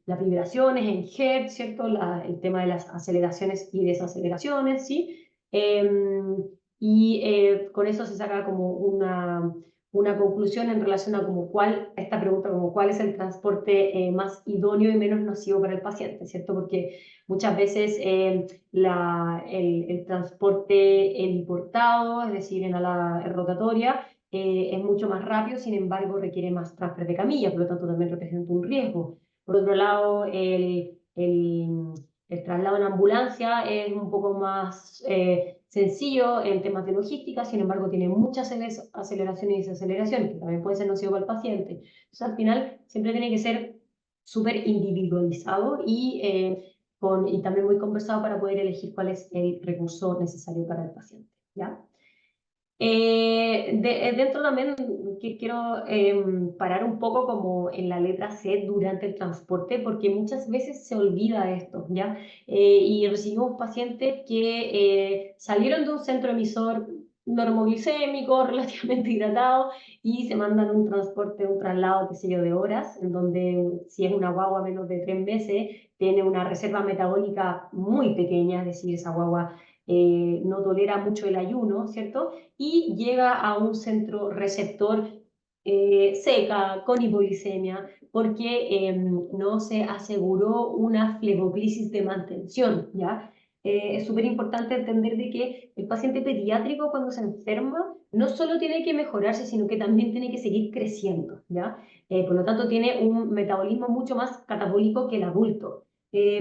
Las vibraciones en Hertz, ¿cierto? El tema de las aceleraciones y desaceleraciones, ¿sí? Con eso se saca como una conclusión en relación a esta pregunta, como cuál es el transporte más idóneo y menos nocivo para el paciente, ¿cierto? Porque muchas veces el transporte heliportado, es decir, en ala rotatoria, es mucho más rápido, sin embargo requiere más transfer de camilla, por lo tanto también representa un riesgo. Por otro lado, el traslado en ambulancia es un poco más sencillo en temas de logística, sin embargo tiene muchas aceleraciones y desaceleraciones, que también puede ser nocivo para el paciente. Entonces al final siempre tiene que ser súper individualizado y también muy conversado para poder elegir cuál es el recurso necesario para el paciente, ¿ya? Dentro también que quiero parar un poco como en la letra C durante el transporte, porque muchas veces se olvida esto, ¿ya? Y recibimos pacientes que salieron de un centro emisor normoglicémico, relativamente hidratado, y se mandan un transporte, un traslado, qué sé yo, de horas, en donde si es una guagua menos de 3 meses, tiene una reserva metabólica muy pequeña, es decir, esa guagua no tolera mucho el ayuno, ¿cierto? Y llega a un centro receptor seca, con hipoglicemia, porque no se aseguró una fleboclisis de mantención, ¿ya? Es súper importante entender de que el paciente pediátrico cuando se enferma no solo tiene que mejorarse, sino que también tiene que seguir creciendo, ¿ya? Por lo tanto, tiene un metabolismo mucho más catabólico que el adulto.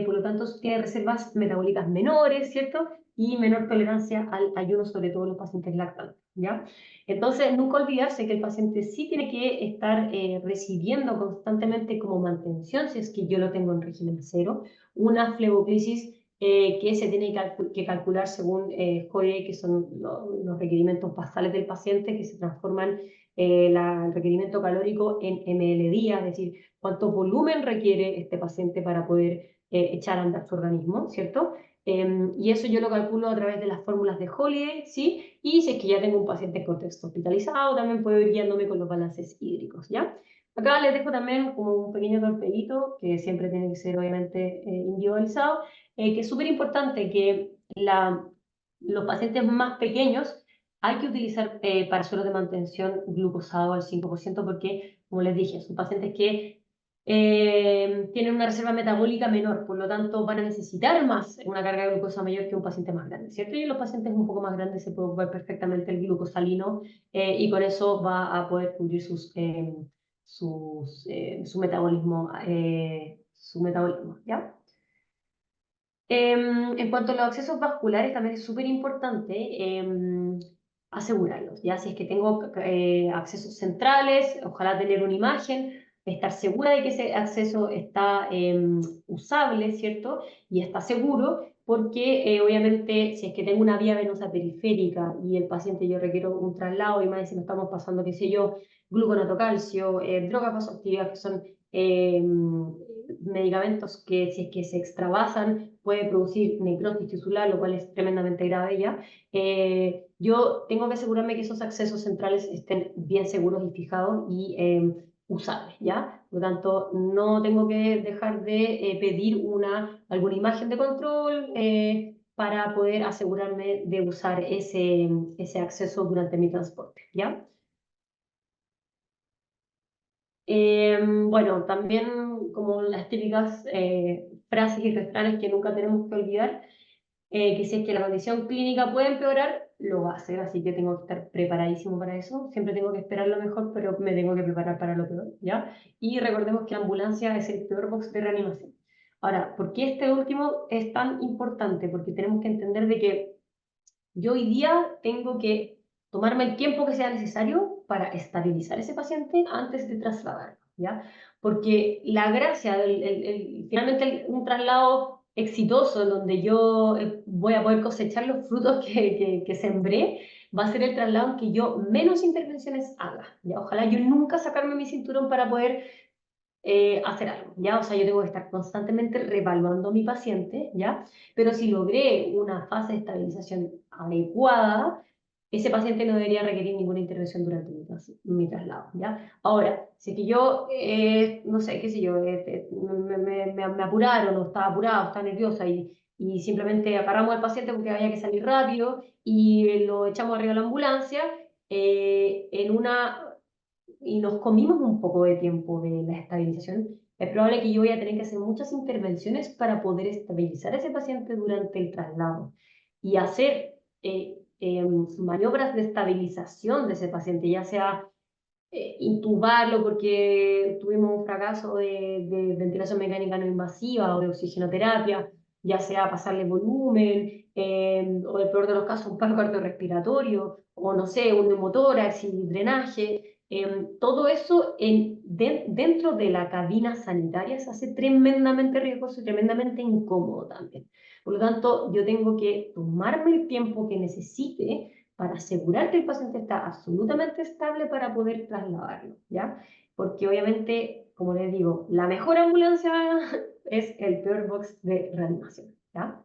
Por lo tanto, tiene reservas metabólicas menores, ¿cierto? Y menor tolerancia al ayuno, sobre todo en los pacientes lactantes, ¿ya? Entonces, nunca olvidarse que el paciente sí tiene que estar recibiendo constantemente como mantención, si es que yo lo tengo en régimen cero, una fleboclisis que se tiene que calcular según SCOE, que son los requerimientos basales del paciente, que se transforman el requerimiento calórico en ml día, es decir, cuánto volumen requiere este paciente para poder echar a andar su organismo, ¿cierto? Y eso yo lo calculo a través de las fórmulas de Holiday, ¿sí? Y si es que ya tengo un paciente en contexto hospitalizado, también puedo ir guiándome con los balances hídricos, ¿ya? Acá les dejo también como un pequeño torpedito, que siempre tiene que ser obviamente individualizado, que es súper importante que los pacientes más pequeños hay que utilizar para suelos de mantención glucosado al 5% porque, como les dije, son pacientes que tienen una reserva metabólica menor, por lo tanto van a necesitar más una carga de glucosa mayor que un paciente más grande, ¿cierto? Y en los pacientes un poco más grandes se puede ocupar perfectamente el glucosalino y con eso va a poder cubrir su metabolismo, ¿ya? En cuanto a los accesos vasculares, también es súper importante asegurarlos, ya si es que tengo accesos centrales, ojalá tener una imagen, estar segura de que ese acceso está usable, ¿cierto? Y está seguro, porque obviamente si es que tengo una vía venosa periférica y el paciente yo requiero un traslado y más encima estamos pasando, qué sé yo, gluconato calcio, drogas vasoactivas que son medicamentos que si es que se extravasan puede producir necrosis tisular, lo cual es tremendamente grave ya. Yo tengo que asegurarme que esos accesos centrales estén bien seguros y fijados y usables, ¿ya? Por lo tanto, no tengo que dejar de pedir alguna imagen de control para poder asegurarme de usar ese acceso durante mi transporte, ¿ya? Bueno, también como las típicas frases y refranes que nunca tenemos que olvidar, que si es que la condición clínica puede empeorar, lo va a hacer, así que tengo que estar preparadísimo para eso. Siempre tengo que esperar lo mejor, pero me tengo que preparar para lo peor, ¿ya? Y recordemos que la ambulancia es el peor box de reanimación. Ahora, ¿por qué este último es tan importante? Porque tenemos que entender de que yo hoy día tengo que tomarme el tiempo que sea necesario para estabilizar ese paciente antes de trasladarlo, ¿ya? Porque la gracia, finalmente un traslado exitoso en donde yo voy a poder cosechar los frutos que sembré, va a ser el traslado en que yo menos intervenciones haga, ¿ya? Ojalá yo nunca sacarme mi cinturón para poder hacer algo, ¿ya? O sea, yo tengo que estar constantemente reevaluando a mi paciente, ¿ya? Pero si logré una fase de estabilización adecuada, ese paciente no debería requerir ninguna intervención durante mi traslado, ¿ya? Ahora, si es que yo, no sé, qué sé yo, me apuraron o estaba apurado, estaba nerviosa y simplemente agarramos al paciente porque había que salir rápido y lo echamos arriba de la ambulancia, y nos comimos un poco de tiempo de la estabilización, es probable que yo voy a tener que hacer muchas intervenciones para poder estabilizar a ese paciente durante el traslado y hacer maniobras de estabilización de ese paciente, ya sea intubarlo porque tuvimos un fracaso de ventilación mecánica no invasiva o de oxigenoterapia, ya sea pasarle volumen, o en el peor de los casos un paro cardiorrespiratorio, o no sé, un neumotórax y drenaje. Todo eso dentro de la cabina sanitaria se hace tremendamente riesgoso y tremendamente incómodo también. Por lo tanto, yo tengo que tomarme el tiempo que necesite para asegurar que el paciente está absolutamente estable para poder trasladarlo, ¿ya? Porque obviamente, como les digo, la mejor ambulancia es el peor box de reanimación, ¿ya?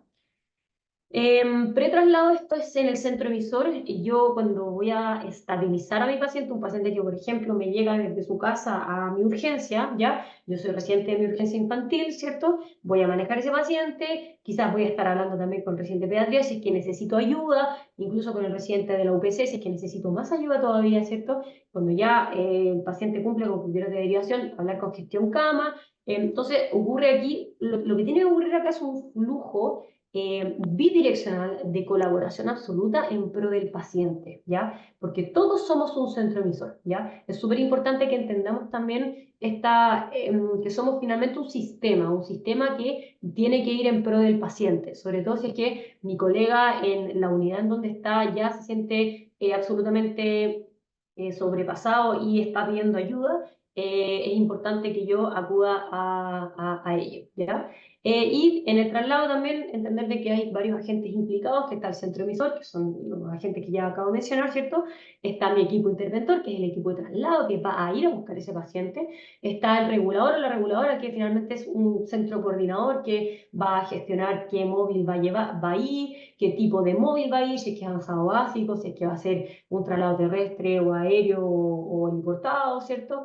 Pretraslado, esto es en el centro emisor. Yo cuando voy a estabilizar a mi paciente, un paciente que, por ejemplo, me llega desde su casa a mi urgencia, ¿ya? Yo soy residente de mi urgencia infantil, ¿cierto? Voy a manejar ese paciente, quizás voy a estar hablando también con el residente de pediatría si es que necesito ayuda, incluso con el residente de la UPC si es que necesito más ayuda todavía, ¿cierto? Cuando ya el paciente cumple con criterios de derivación, hablar con gestión cama. Entonces, ocurre aquí, lo que tiene que ocurrir acá es un flujo bidireccional de colaboración absoluta en pro del paciente, ¿ya? Porque todos somos un centro emisor, ¿ya? Es súper importante que entendamos también que somos finalmente un sistema que tiene que ir en pro del paciente, sobre todo si es que mi colega en la unidad en donde está ya se siente absolutamente sobrepasado y está pidiendo ayuda, es importante que yo acuda a ello, ¿ya? Y en el traslado también entender de que hay varios agentes implicados, que está el centro emisor, que son los agentes que ya acabo de mencionar, ¿cierto? Está mi equipo interventor, que es el equipo de traslado, que va a ir a buscar ese paciente. Está el regulador o la reguladora, que finalmente es un centro coordinador que va a gestionar qué móvil va a llevar, va a ir, qué tipo de móvil va a ir, si es que es avanzado básico, si es que va a ser un traslado terrestre o aéreo o importado, ¿cierto?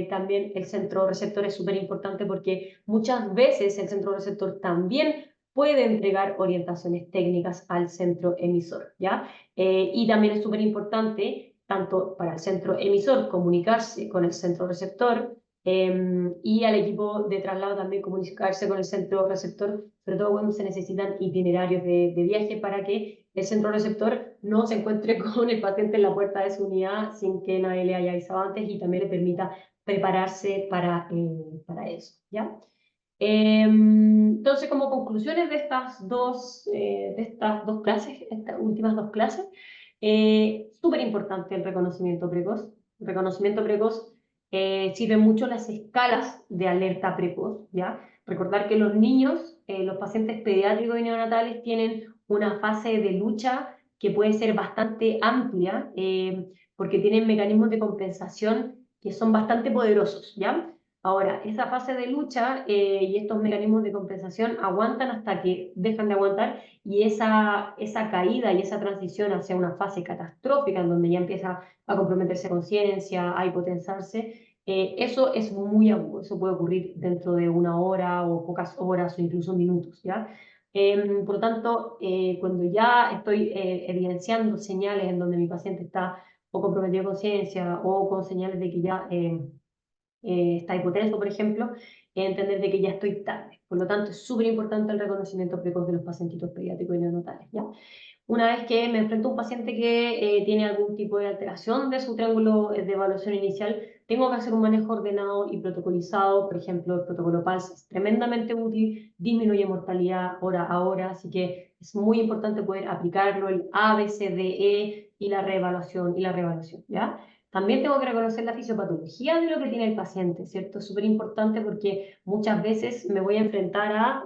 También el centro receptor es súper importante porque muchas veces el centro receptor también puede entregar orientaciones técnicas al centro emisor, ¿ya? Y también es súper importante, tanto para el centro emisor, comunicarse con el centro receptor y al equipo de traslado también comunicarse con el centro receptor, sobre todo cuando se necesitan itinerarios de viaje para que el centro receptor no se encuentre con el paciente en la puerta de su unidad sin que nadie le haya avisado antes y también le permita prepararse para eso, ¿ya? Entonces, como conclusiones de estas dos clases, estas últimas dos clases, súper importante el reconocimiento precoz. El reconocimiento precoz sirve mucho las escalas de alerta precoz, ¿ya? Recordar que los niños, los pacientes pediátricos y neonatales tienen una fase de lucha que puede ser bastante amplia, porque tienen mecanismos de compensación que son bastante poderosos, ¿ya? Ahora, esa fase de lucha y estos mecanismos de compensación aguantan hasta que dejan de aguantar y esa caída y esa transición hacia una fase catastrófica en donde ya empieza a comprometerse conciencia, a hipotensarse, eso es muy agudo, eso puede ocurrir dentro de una hora o pocas horas o incluso minutos, ¿ya? Por lo tanto, cuando ya estoy evidenciando señales en donde mi paciente está o comprometido de conciencia o con señales de que ya está hipotenso, por ejemplo, entender de que ya estoy tarde. Por lo tanto, es súper importante el reconocimiento precoz de los pacientitos pediátricos y neonatales, ¿ya? Una vez que me enfrento a un paciente que tiene algún tipo de alteración de su triángulo de evaluación inicial, tengo que hacer un manejo ordenado y protocolizado. Por ejemplo, el protocolo PALS es tremendamente útil, disminuye mortalidad hora a hora, así que es muy importante poder aplicarlo, el A, B, C, D, E y la reevaluación, ¿ya? También tengo que reconocer la fisiopatología de lo que tiene el paciente, ¿cierto? Es súper importante porque muchas veces me voy a enfrentar a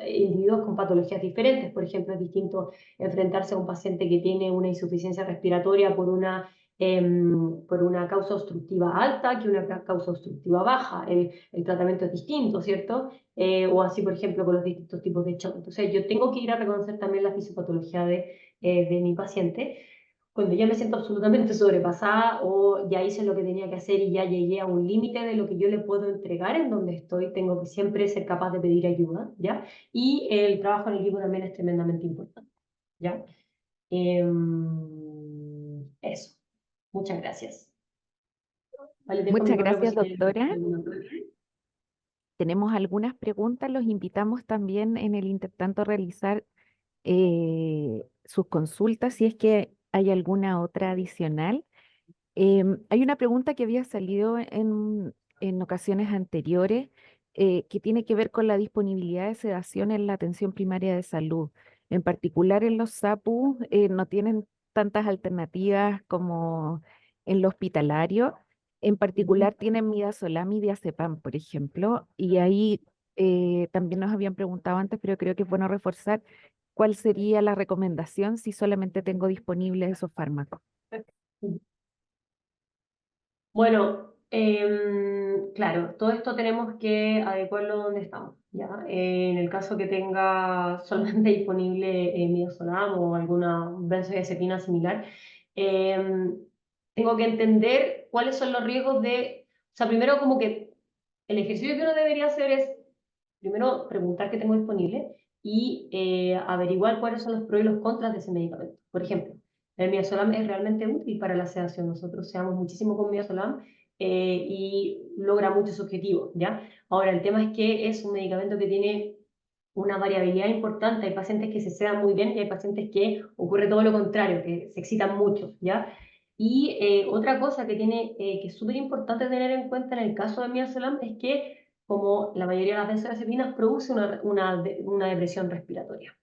individuos con patologías diferentes. Por ejemplo, es distinto enfrentarse a un paciente que tiene una insuficiencia respiratoria por una causa obstructiva alta que una causa obstructiva baja. El tratamiento es distinto, ¿cierto? O así, por ejemplo, con los distintos tipos de shock. Entonces, yo tengo que ir a reconocer también la fisiopatología de mi paciente. Cuando ya me siento absolutamente sobrepasada o ya hice lo que tenía que hacer y ya llegué a un límite de lo que yo le puedo entregar en donde estoy, tengo que siempre ser capaz de pedir ayuda, ¿ya? Y el trabajo en equipo también es tremendamente importante, ¿ya? Eso. Muchas gracias. Vale, dejo mi Muchas correo por gracias, si quieren doctora. alguna duda. Tenemos algunas preguntas, los invitamos también en el intertanto a realizar sus consultas si es que hay alguna otra adicional. Hay una pregunta que había salido en ocasiones anteriores que tiene que ver con la disponibilidad de sedación en la atención primaria de salud. En particular en los SAPU no tienen tantas alternativas como en lo hospitalario. En particular tienen midazolam y diazepam, por ejemplo, y ahí también nos habían preguntado antes, pero creo que es bueno reforzar cuál sería la recomendación si solamente tengo disponibles esos fármacos. Bueno, claro, todo esto tenemos que adecuarlo donde estamos, ¿ya? En el caso que tenga solamente disponible midazolam o alguna benzodiazepina similar, em, tengo que entender cuáles son los riesgos de... O sea, primero como que el ejercicio que uno debería hacer es, primero, preguntar qué tengo disponible y averiguar cuáles son los pros y los contras de ese medicamento. Por ejemplo, el midazolam es realmente útil para la sedación. Nosotros sedamos muchísimo con midazolam y logra muchos objetivos, ¿ya? Ahora, el tema es que es un medicamento que tiene una variabilidad importante. Hay pacientes que se sedan muy bien y hay pacientes que ocurre todo lo contrario, que se excitan mucho, ¿ya? Y otra cosa que tiene que es súper importante tener en cuenta en el caso de midazolam es que, como la mayoría de las benzodiazepinas, produce una depresión respiratoria.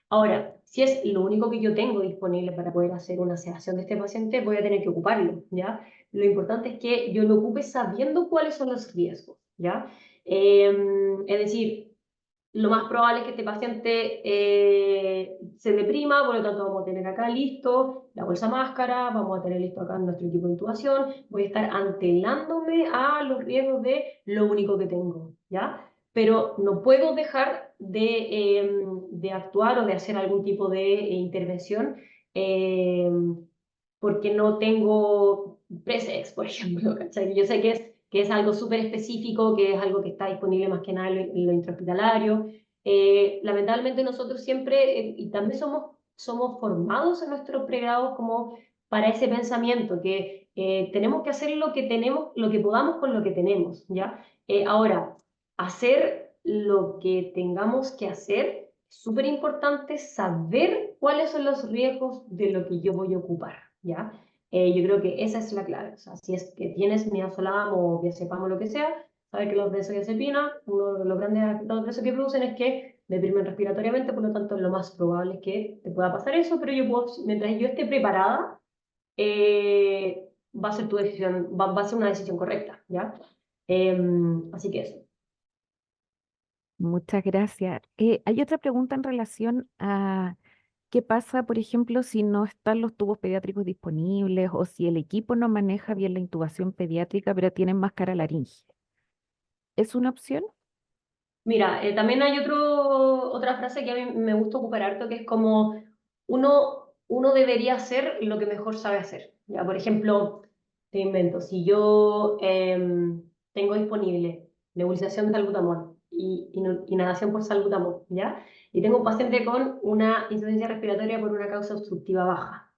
Ahora, si es lo único que yo tengo disponible para poder hacer una sedación de este paciente, voy a tener que ocuparlo, ¿ya? Lo importante es que yo lo ocupe sabiendo cuáles son los riesgos, ¿ya? Es decir, lo más probable es que este paciente se deprima, por lo tanto vamos a tener acá listo la bolsa máscara, vamos a tener listo acá nuestro equipo de intubación, voy a estar antelándome a los riesgos de lo único que tengo, ¿ya? Pero no puedo dejar de actuar o de hacer algún tipo de intervención eh, porque no tengo Presex, por ejemplo, ¿cachai? Yo sé que es algo súper específico, que es algo que está disponible más que nada en lo intrahospitalario. Lamentablemente nosotros siempre, y también somos formados en nuestros pregrados como para ese pensamiento, que tenemos que hacer lo que tenemos, lo que podamos con lo que tenemos, ¿ya? Ahora, hacer lo que tengamos que hacer, es súper importante saber cuáles son los riesgos de lo que yo voy a ocupar, ¿ya? Yo creo que esa es la clave. O sea, si es que tienes midazolam o diazepam o lo que sea, saber que los benzodiazepina, uno de los grandes afectados de eso que producen es que deprimen respiratoriamente, por lo tanto, lo más probable es que te pueda pasar eso, pero yo puedo, mientras yo esté preparada, va a ser tu decisión, va a ser una decisión correcta, ¿ya? Así que eso. Muchas gracias. Hay otra pregunta en relación a qué pasa, por ejemplo, si no están los tubos pediátricos disponibles o si el equipo no maneja bien la intubación pediátrica, pero tienen máscara laringe. ¿Es una opción? Mira, también hay otra frase que a mí me gusta ocupar harto, que es como uno debería hacer lo que mejor sabe hacer. Ya, por ejemplo, te invento, si yo tengo disponible nebulización de salbutamol y inhalación por salbutamol, ¿ya? Y tengo un paciente con una insuficiencia respiratoria por una causa obstructiva baja.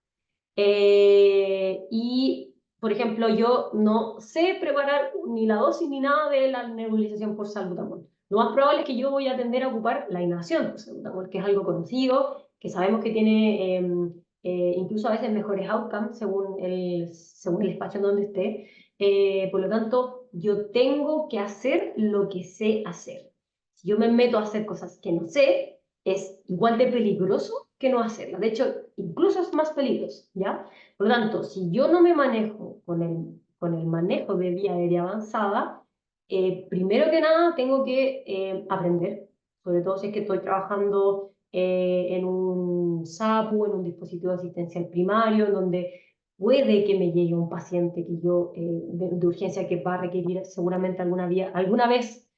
Y, por ejemplo, yo no sé preparar ni la dosis ni nada de la nebulización por salbutamol. Lo más probable es que yo voy a tender a ocupar la inhalación por salbutamol, que es algo conocido, que sabemos que tiene incluso a veces mejores outcomes según el espacio en donde esté. Por lo tanto, yo tengo que hacer lo que sé hacer. Si yo me meto a hacer cosas que no sé, es igual de peligroso que no hacerlas. De hecho, incluso es más peligroso, ¿ya? Por lo tanto, si yo no me manejo con el manejo de vía aérea avanzada, primero que nada tengo que aprender, sobre todo si es que estoy trabajando en un SAPU, en un dispositivo asistencial primario, en donde puede que me llegue un paciente que yo, de urgencia que va a requerir seguramente alguna vez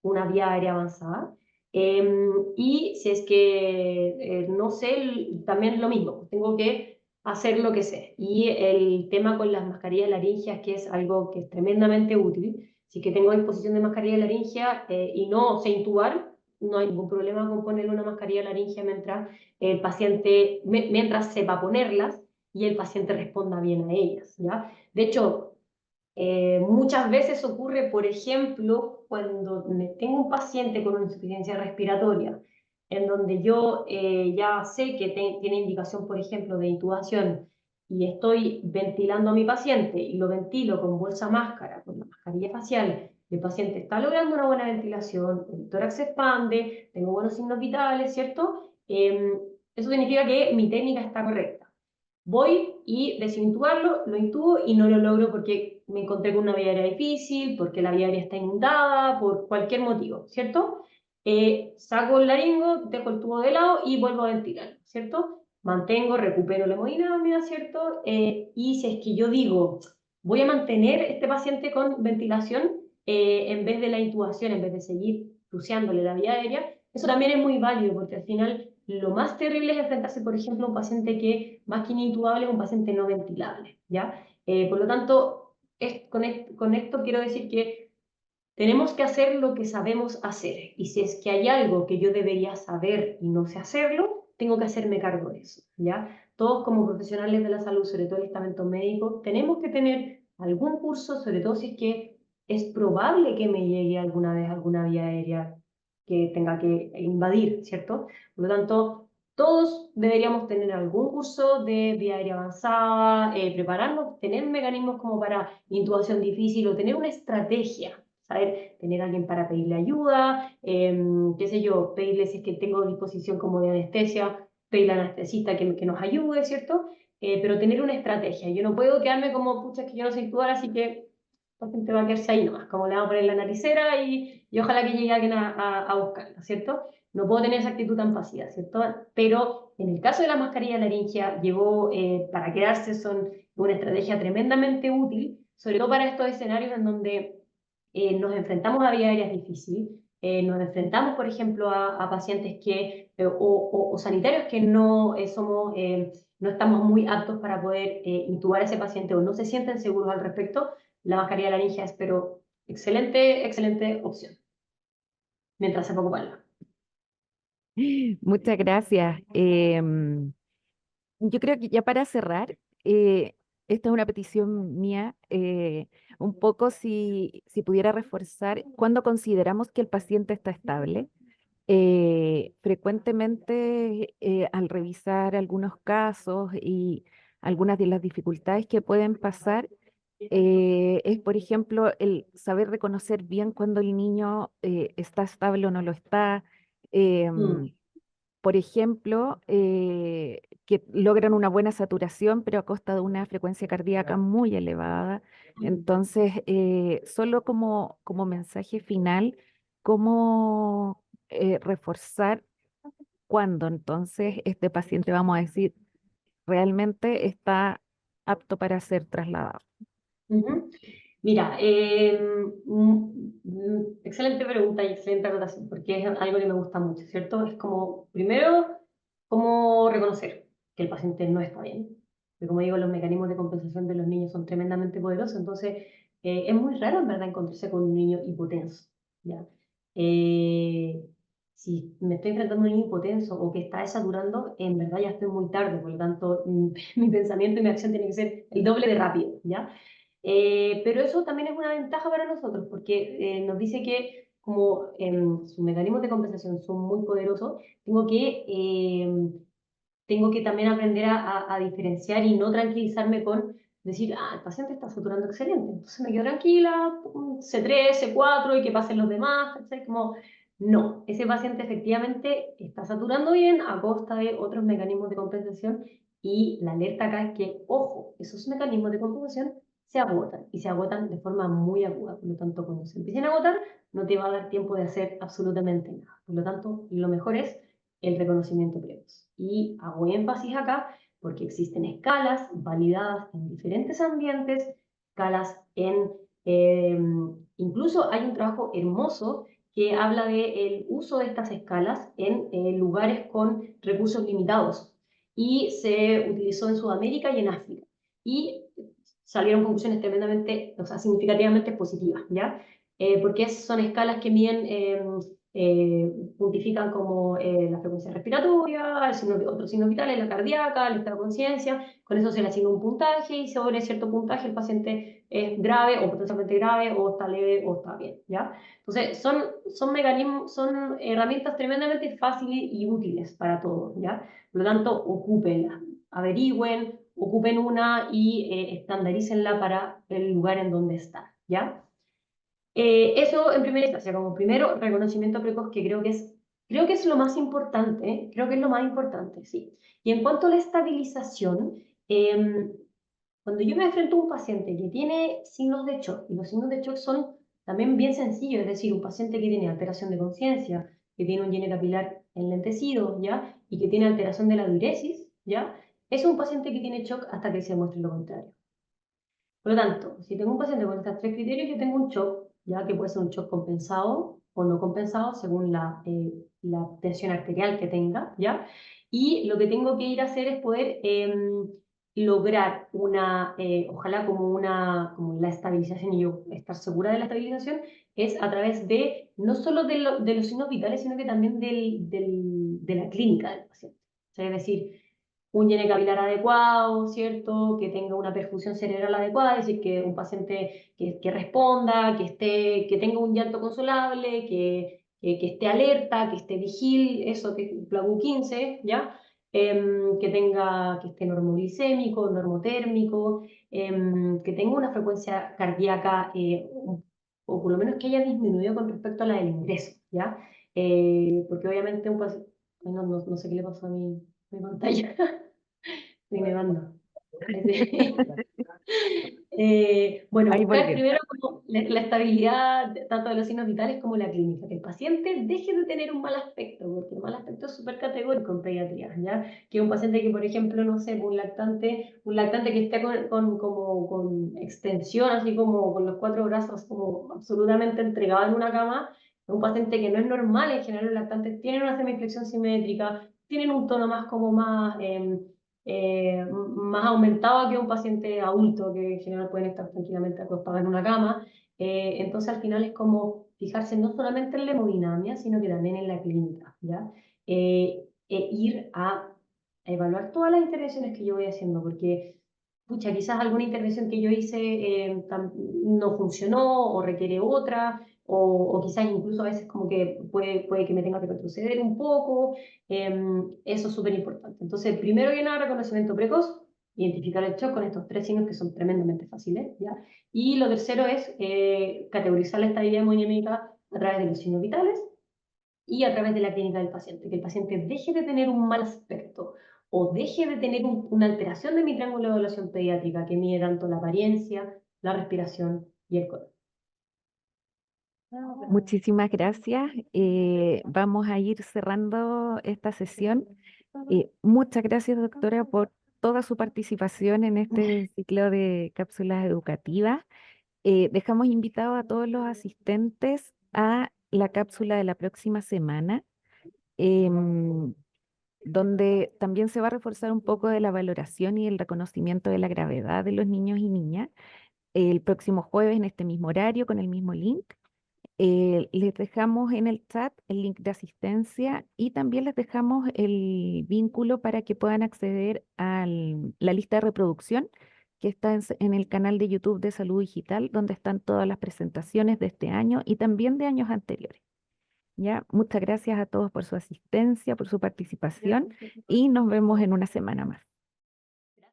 una vía aérea avanzada. Y si es que no sé, también lo mismo, tengo que hacer lo que sé. Y el tema con las mascarillas laringeas, que es algo que es tremendamente útil, si que tengo disposición de mascarilla laringea y no sé intubar, no hay ningún problema con poner una mascarilla laringea mientras el paciente, mientras sepa ponerlas y el paciente responda bien a ellas, ¿ya? De hecho, muchas veces ocurre, por ejemplo, cuando tengo un paciente con una insuficiencia respiratoria, en donde yo ya sé que tiene indicación, por ejemplo, de intubación y estoy ventilando a mi paciente y lo ventilo con bolsa máscara, con la mascarilla facial, el paciente está logrando una buena ventilación, el tórax se expande, tengo buenos signos vitales, ¿cierto? Eso significa que mi técnica está correcta. voy y decido intubarlo, lo intubo y no lo logro porque me encontré con una vía aérea difícil, porque la vía aérea está inundada, por cualquier motivo, ¿cierto? Saco el laringo, dejo el tubo de lado y vuelvo a ventilar, ¿cierto? Mantengo, recupero la hemodinamia, ¿cierto? Y si es que yo digo, voy a mantener este paciente con ventilación en vez de la intubación, en vez de seguir cruciándole la vía aérea, eso también es muy válido porque al final lo más terrible es enfrentarse, por ejemplo, a un paciente que más que inintubable es un paciente no ventilable, ¿ya? Por lo tanto, con esto quiero decir que tenemos que hacer lo que sabemos hacer. Y si es que hay algo que yo debería saber y no sé hacerlo, tengo que hacerme cargo de eso, ¿ya? Todos como profesionales de la salud, sobre todo el estamento médico, tenemos que tener algún curso, sobre todo si es que es probable que me llegue alguna vez alguna vía aérea que tenga que invadir, ¿cierto? Por lo tanto, todos deberíamos tener algún curso de vía aérea avanzada, prepararnos, tener mecanismos como para intubación difícil o tener una estrategia, saber tener a alguien para pedirle ayuda, qué sé yo, pedirle si es que tengo disposición como de anestesia, pedirle al anestesista que nos ayude, ¿cierto? Pero tener una estrategia. Yo no puedo quedarme como, pucha, es que yo no sé intubar, así que la gente va a quedarse ahí nomás, como le vamos a poner la naricera y ojalá que llegue alguien a buscarla, ¿cierto? No puedo tener esa actitud tan pasiva, ¿cierto? Pero en el caso de la mascarilla laringia, llegó para quedarse, son una estrategia tremendamente útil, sobre todo para estos escenarios en donde nos enfrentamos a vías aéreas difíciles, nos enfrentamos, por ejemplo, a pacientes que, o sanitarios que no somos, no estamos muy aptos para poder intubar a ese paciente o no se sienten seguros al respecto, la mascarilla laringia es, pero excelente, excelente opción, mientras sepa ocuparla. Muchas gracias. Yo creo que ya para cerrar, esta es una petición mía, un poco si pudiera reforzar, cuando consideramos que el paciente está estable, frecuentemente al revisar algunos casos y algunas de las dificultades que pueden pasar, es, por ejemplo, el saber reconocer bien cuando el niño está estable o no lo está. Mm, em, por ejemplo, que logran una buena saturación, pero a costa de una frecuencia cardíaca muy elevada. Entonces, solo como mensaje final, cómo reforzar cuando entonces este paciente, vamos a decir, realmente está apto para ser trasladado. ujú. Mira, excelente pregunta y excelente acotación, porque es algo que me gusta mucho, ¿cierto? Es como, primero, cómo reconocer que el paciente no está bien. Porque como digo, los mecanismos de compensación de los niños son tremendamente poderosos, entonces es muy raro en verdad encontrarse con un niño hipotenso, ¿ya? Eh, si me estoy enfrentando a un niño hipotenso o que está desaturando, en verdad ya estoy muy tarde, por lo tanto, mi pensamiento y mi acción tiene que ser el doble de rápido, ¿ya? Pero eso también es una ventaja para nosotros porque nos dice que como sus mecanismos de compensación son muy poderosos, tengo que también aprender a diferenciar y no tranquilizarme con decir, ah, el paciente está saturando excelente, entonces me quedo tranquila, C3, C4 y que pasen los demás, ¿cachai? Como, no, ese paciente efectivamente está saturando bien a costa de otros mecanismos de compensación y la alerta acá es que, ojo, esos mecanismos de compensación se agotan y se agotan de forma muy aguda, por lo tanto, cuando se empiecen a agotar, no te va a dar tiempo de hacer absolutamente nada. Por lo tanto, lo mejor es el reconocimiento precoz. Y hago énfasis acá porque existen escalas validadas en diferentes ambientes, escalas en... Eh, incluso hay un trabajo hermoso que habla del uso de estas escalas en lugares con recursos limitados y se utilizó en Sudamérica y en África. Y salieron conclusiones tremendamente, o sea, significativamente positivas, ¿ya? Porque son escalas que miden puntifican como la frecuencia respiratoria, otros signos vitales, la cardíaca, el estado de conciencia, con eso se le asigna un puntaje y sobre cierto puntaje el paciente es grave o potencialmente grave o está leve o está bien, ¿ya? Entonces son mecanismos, son herramientas tremendamente fáciles y útiles para todos, ¿ya? Por lo tanto, ocúpenlas, averigüen, ocupen una y estandarícenla para el lugar en donde está, ¿ya? Eso en primera instancia, como primero, reconocimiento precoz, que creo que es lo más importante, creo que es lo más importante, sí. Y en cuanto a la estabilización, Em, Cuando yo me enfrento a un paciente que tiene signos de shock, y los signos de shock son también bien sencillos, es decir, un paciente que tiene alteración de conciencia, que tiene un llene capilar enlentecido, ¿ya? Y que tiene alteración de la diuresis, ¿ya? Es un paciente que tiene shock hasta que se muestre lo contrario. Por lo tanto, si tengo un paciente con estos tres criterios, yo tengo un shock, ya que puede ser un shock compensado o no compensado según la tensión arterial que tenga, ¿ya? Y lo que tengo que ir a hacer es poder lograr ojalá como la estabilización y yo estar segura de la estabilización, es a través de, no solo de los signos vitales, sino que también de la clínica del paciente. O sea, es decir, un llene capilar adecuado, ¿cierto? Que tenga una perfusión cerebral adecuada, es decir, que un paciente que responda, que tenga un llanto consolable, que esté alerta, que esté vigil, eso, que PLABU 15, ¿ya? Que esté normoglicémico, normotérmico, que tenga una frecuencia cardíaca, o por lo menos que haya disminuido con respecto a la del ingreso, ¿ya? Porque obviamente un paciente, no sé qué le pasó a mi pantalla. Sí, me manda. Bueno, Ahí buscar volvió. primero como la estabilidad tanto de los signos vitales como la clínica, que el paciente deje de tener un mal aspecto, porque el mal aspecto es súper categórico en pediatría, ¿ya? Que un paciente que, por ejemplo, no sé, un lactante que esté con extensión, así como con los cuatro brazos como absolutamente entregado en una cama, es un paciente que no es normal. En general los lactantes tienen una semiflexión simétrica, tienen un tono más como más aumentado que un paciente adulto, que en general pueden estar tranquilamente acostados en una cama. Entonces, al final es como fijarse no solamente en la hemodinamia, sino que también en la clínica, ¿ya? Ir a evaluar todas las intervenciones que yo voy haciendo, porque, pucha, quizás alguna intervención que yo hice no funcionó o requiere otra, o quizás incluso a veces como que puede que me tenga que retroceder un poco. Eso es súper importante. Entonces, primero que nada, reconocimiento precoz, identificar el shock con estos tres signos que son tremendamente fáciles, ¿ya? Y lo tercero es categorizar la estabilidad hemodinámica a través de los signos vitales y a través de la clínica del paciente, que el paciente deje de tener un mal aspecto o deje de tener una alteración de mi triángulo de evaluación pediátrica que mide tanto la apariencia, la respiración y el color. Muchísimas gracias. Vamos a ir cerrando esta sesión. Muchas gracias, doctora, por toda su participación en este ciclo de cápsulas educativas. Dejamos invitados a todos los asistentes a la cápsula de la próxima semana, em, donde también se va a reforzar un poco de la valoración y el reconocimiento de la gravedad de los niños y niñas. El próximo jueves en este mismo horario, con el mismo link. Les dejamos en el chat el link de asistencia y también les dejamos el vínculo para que puedan acceder a la lista de reproducción que está en el canal de YouTube de Salud Digital, donde están todas las presentaciones de este año y también de años anteriores. ¿Ya? Muchas gracias a todos por su asistencia, por su participación y nos vemos en una semana más.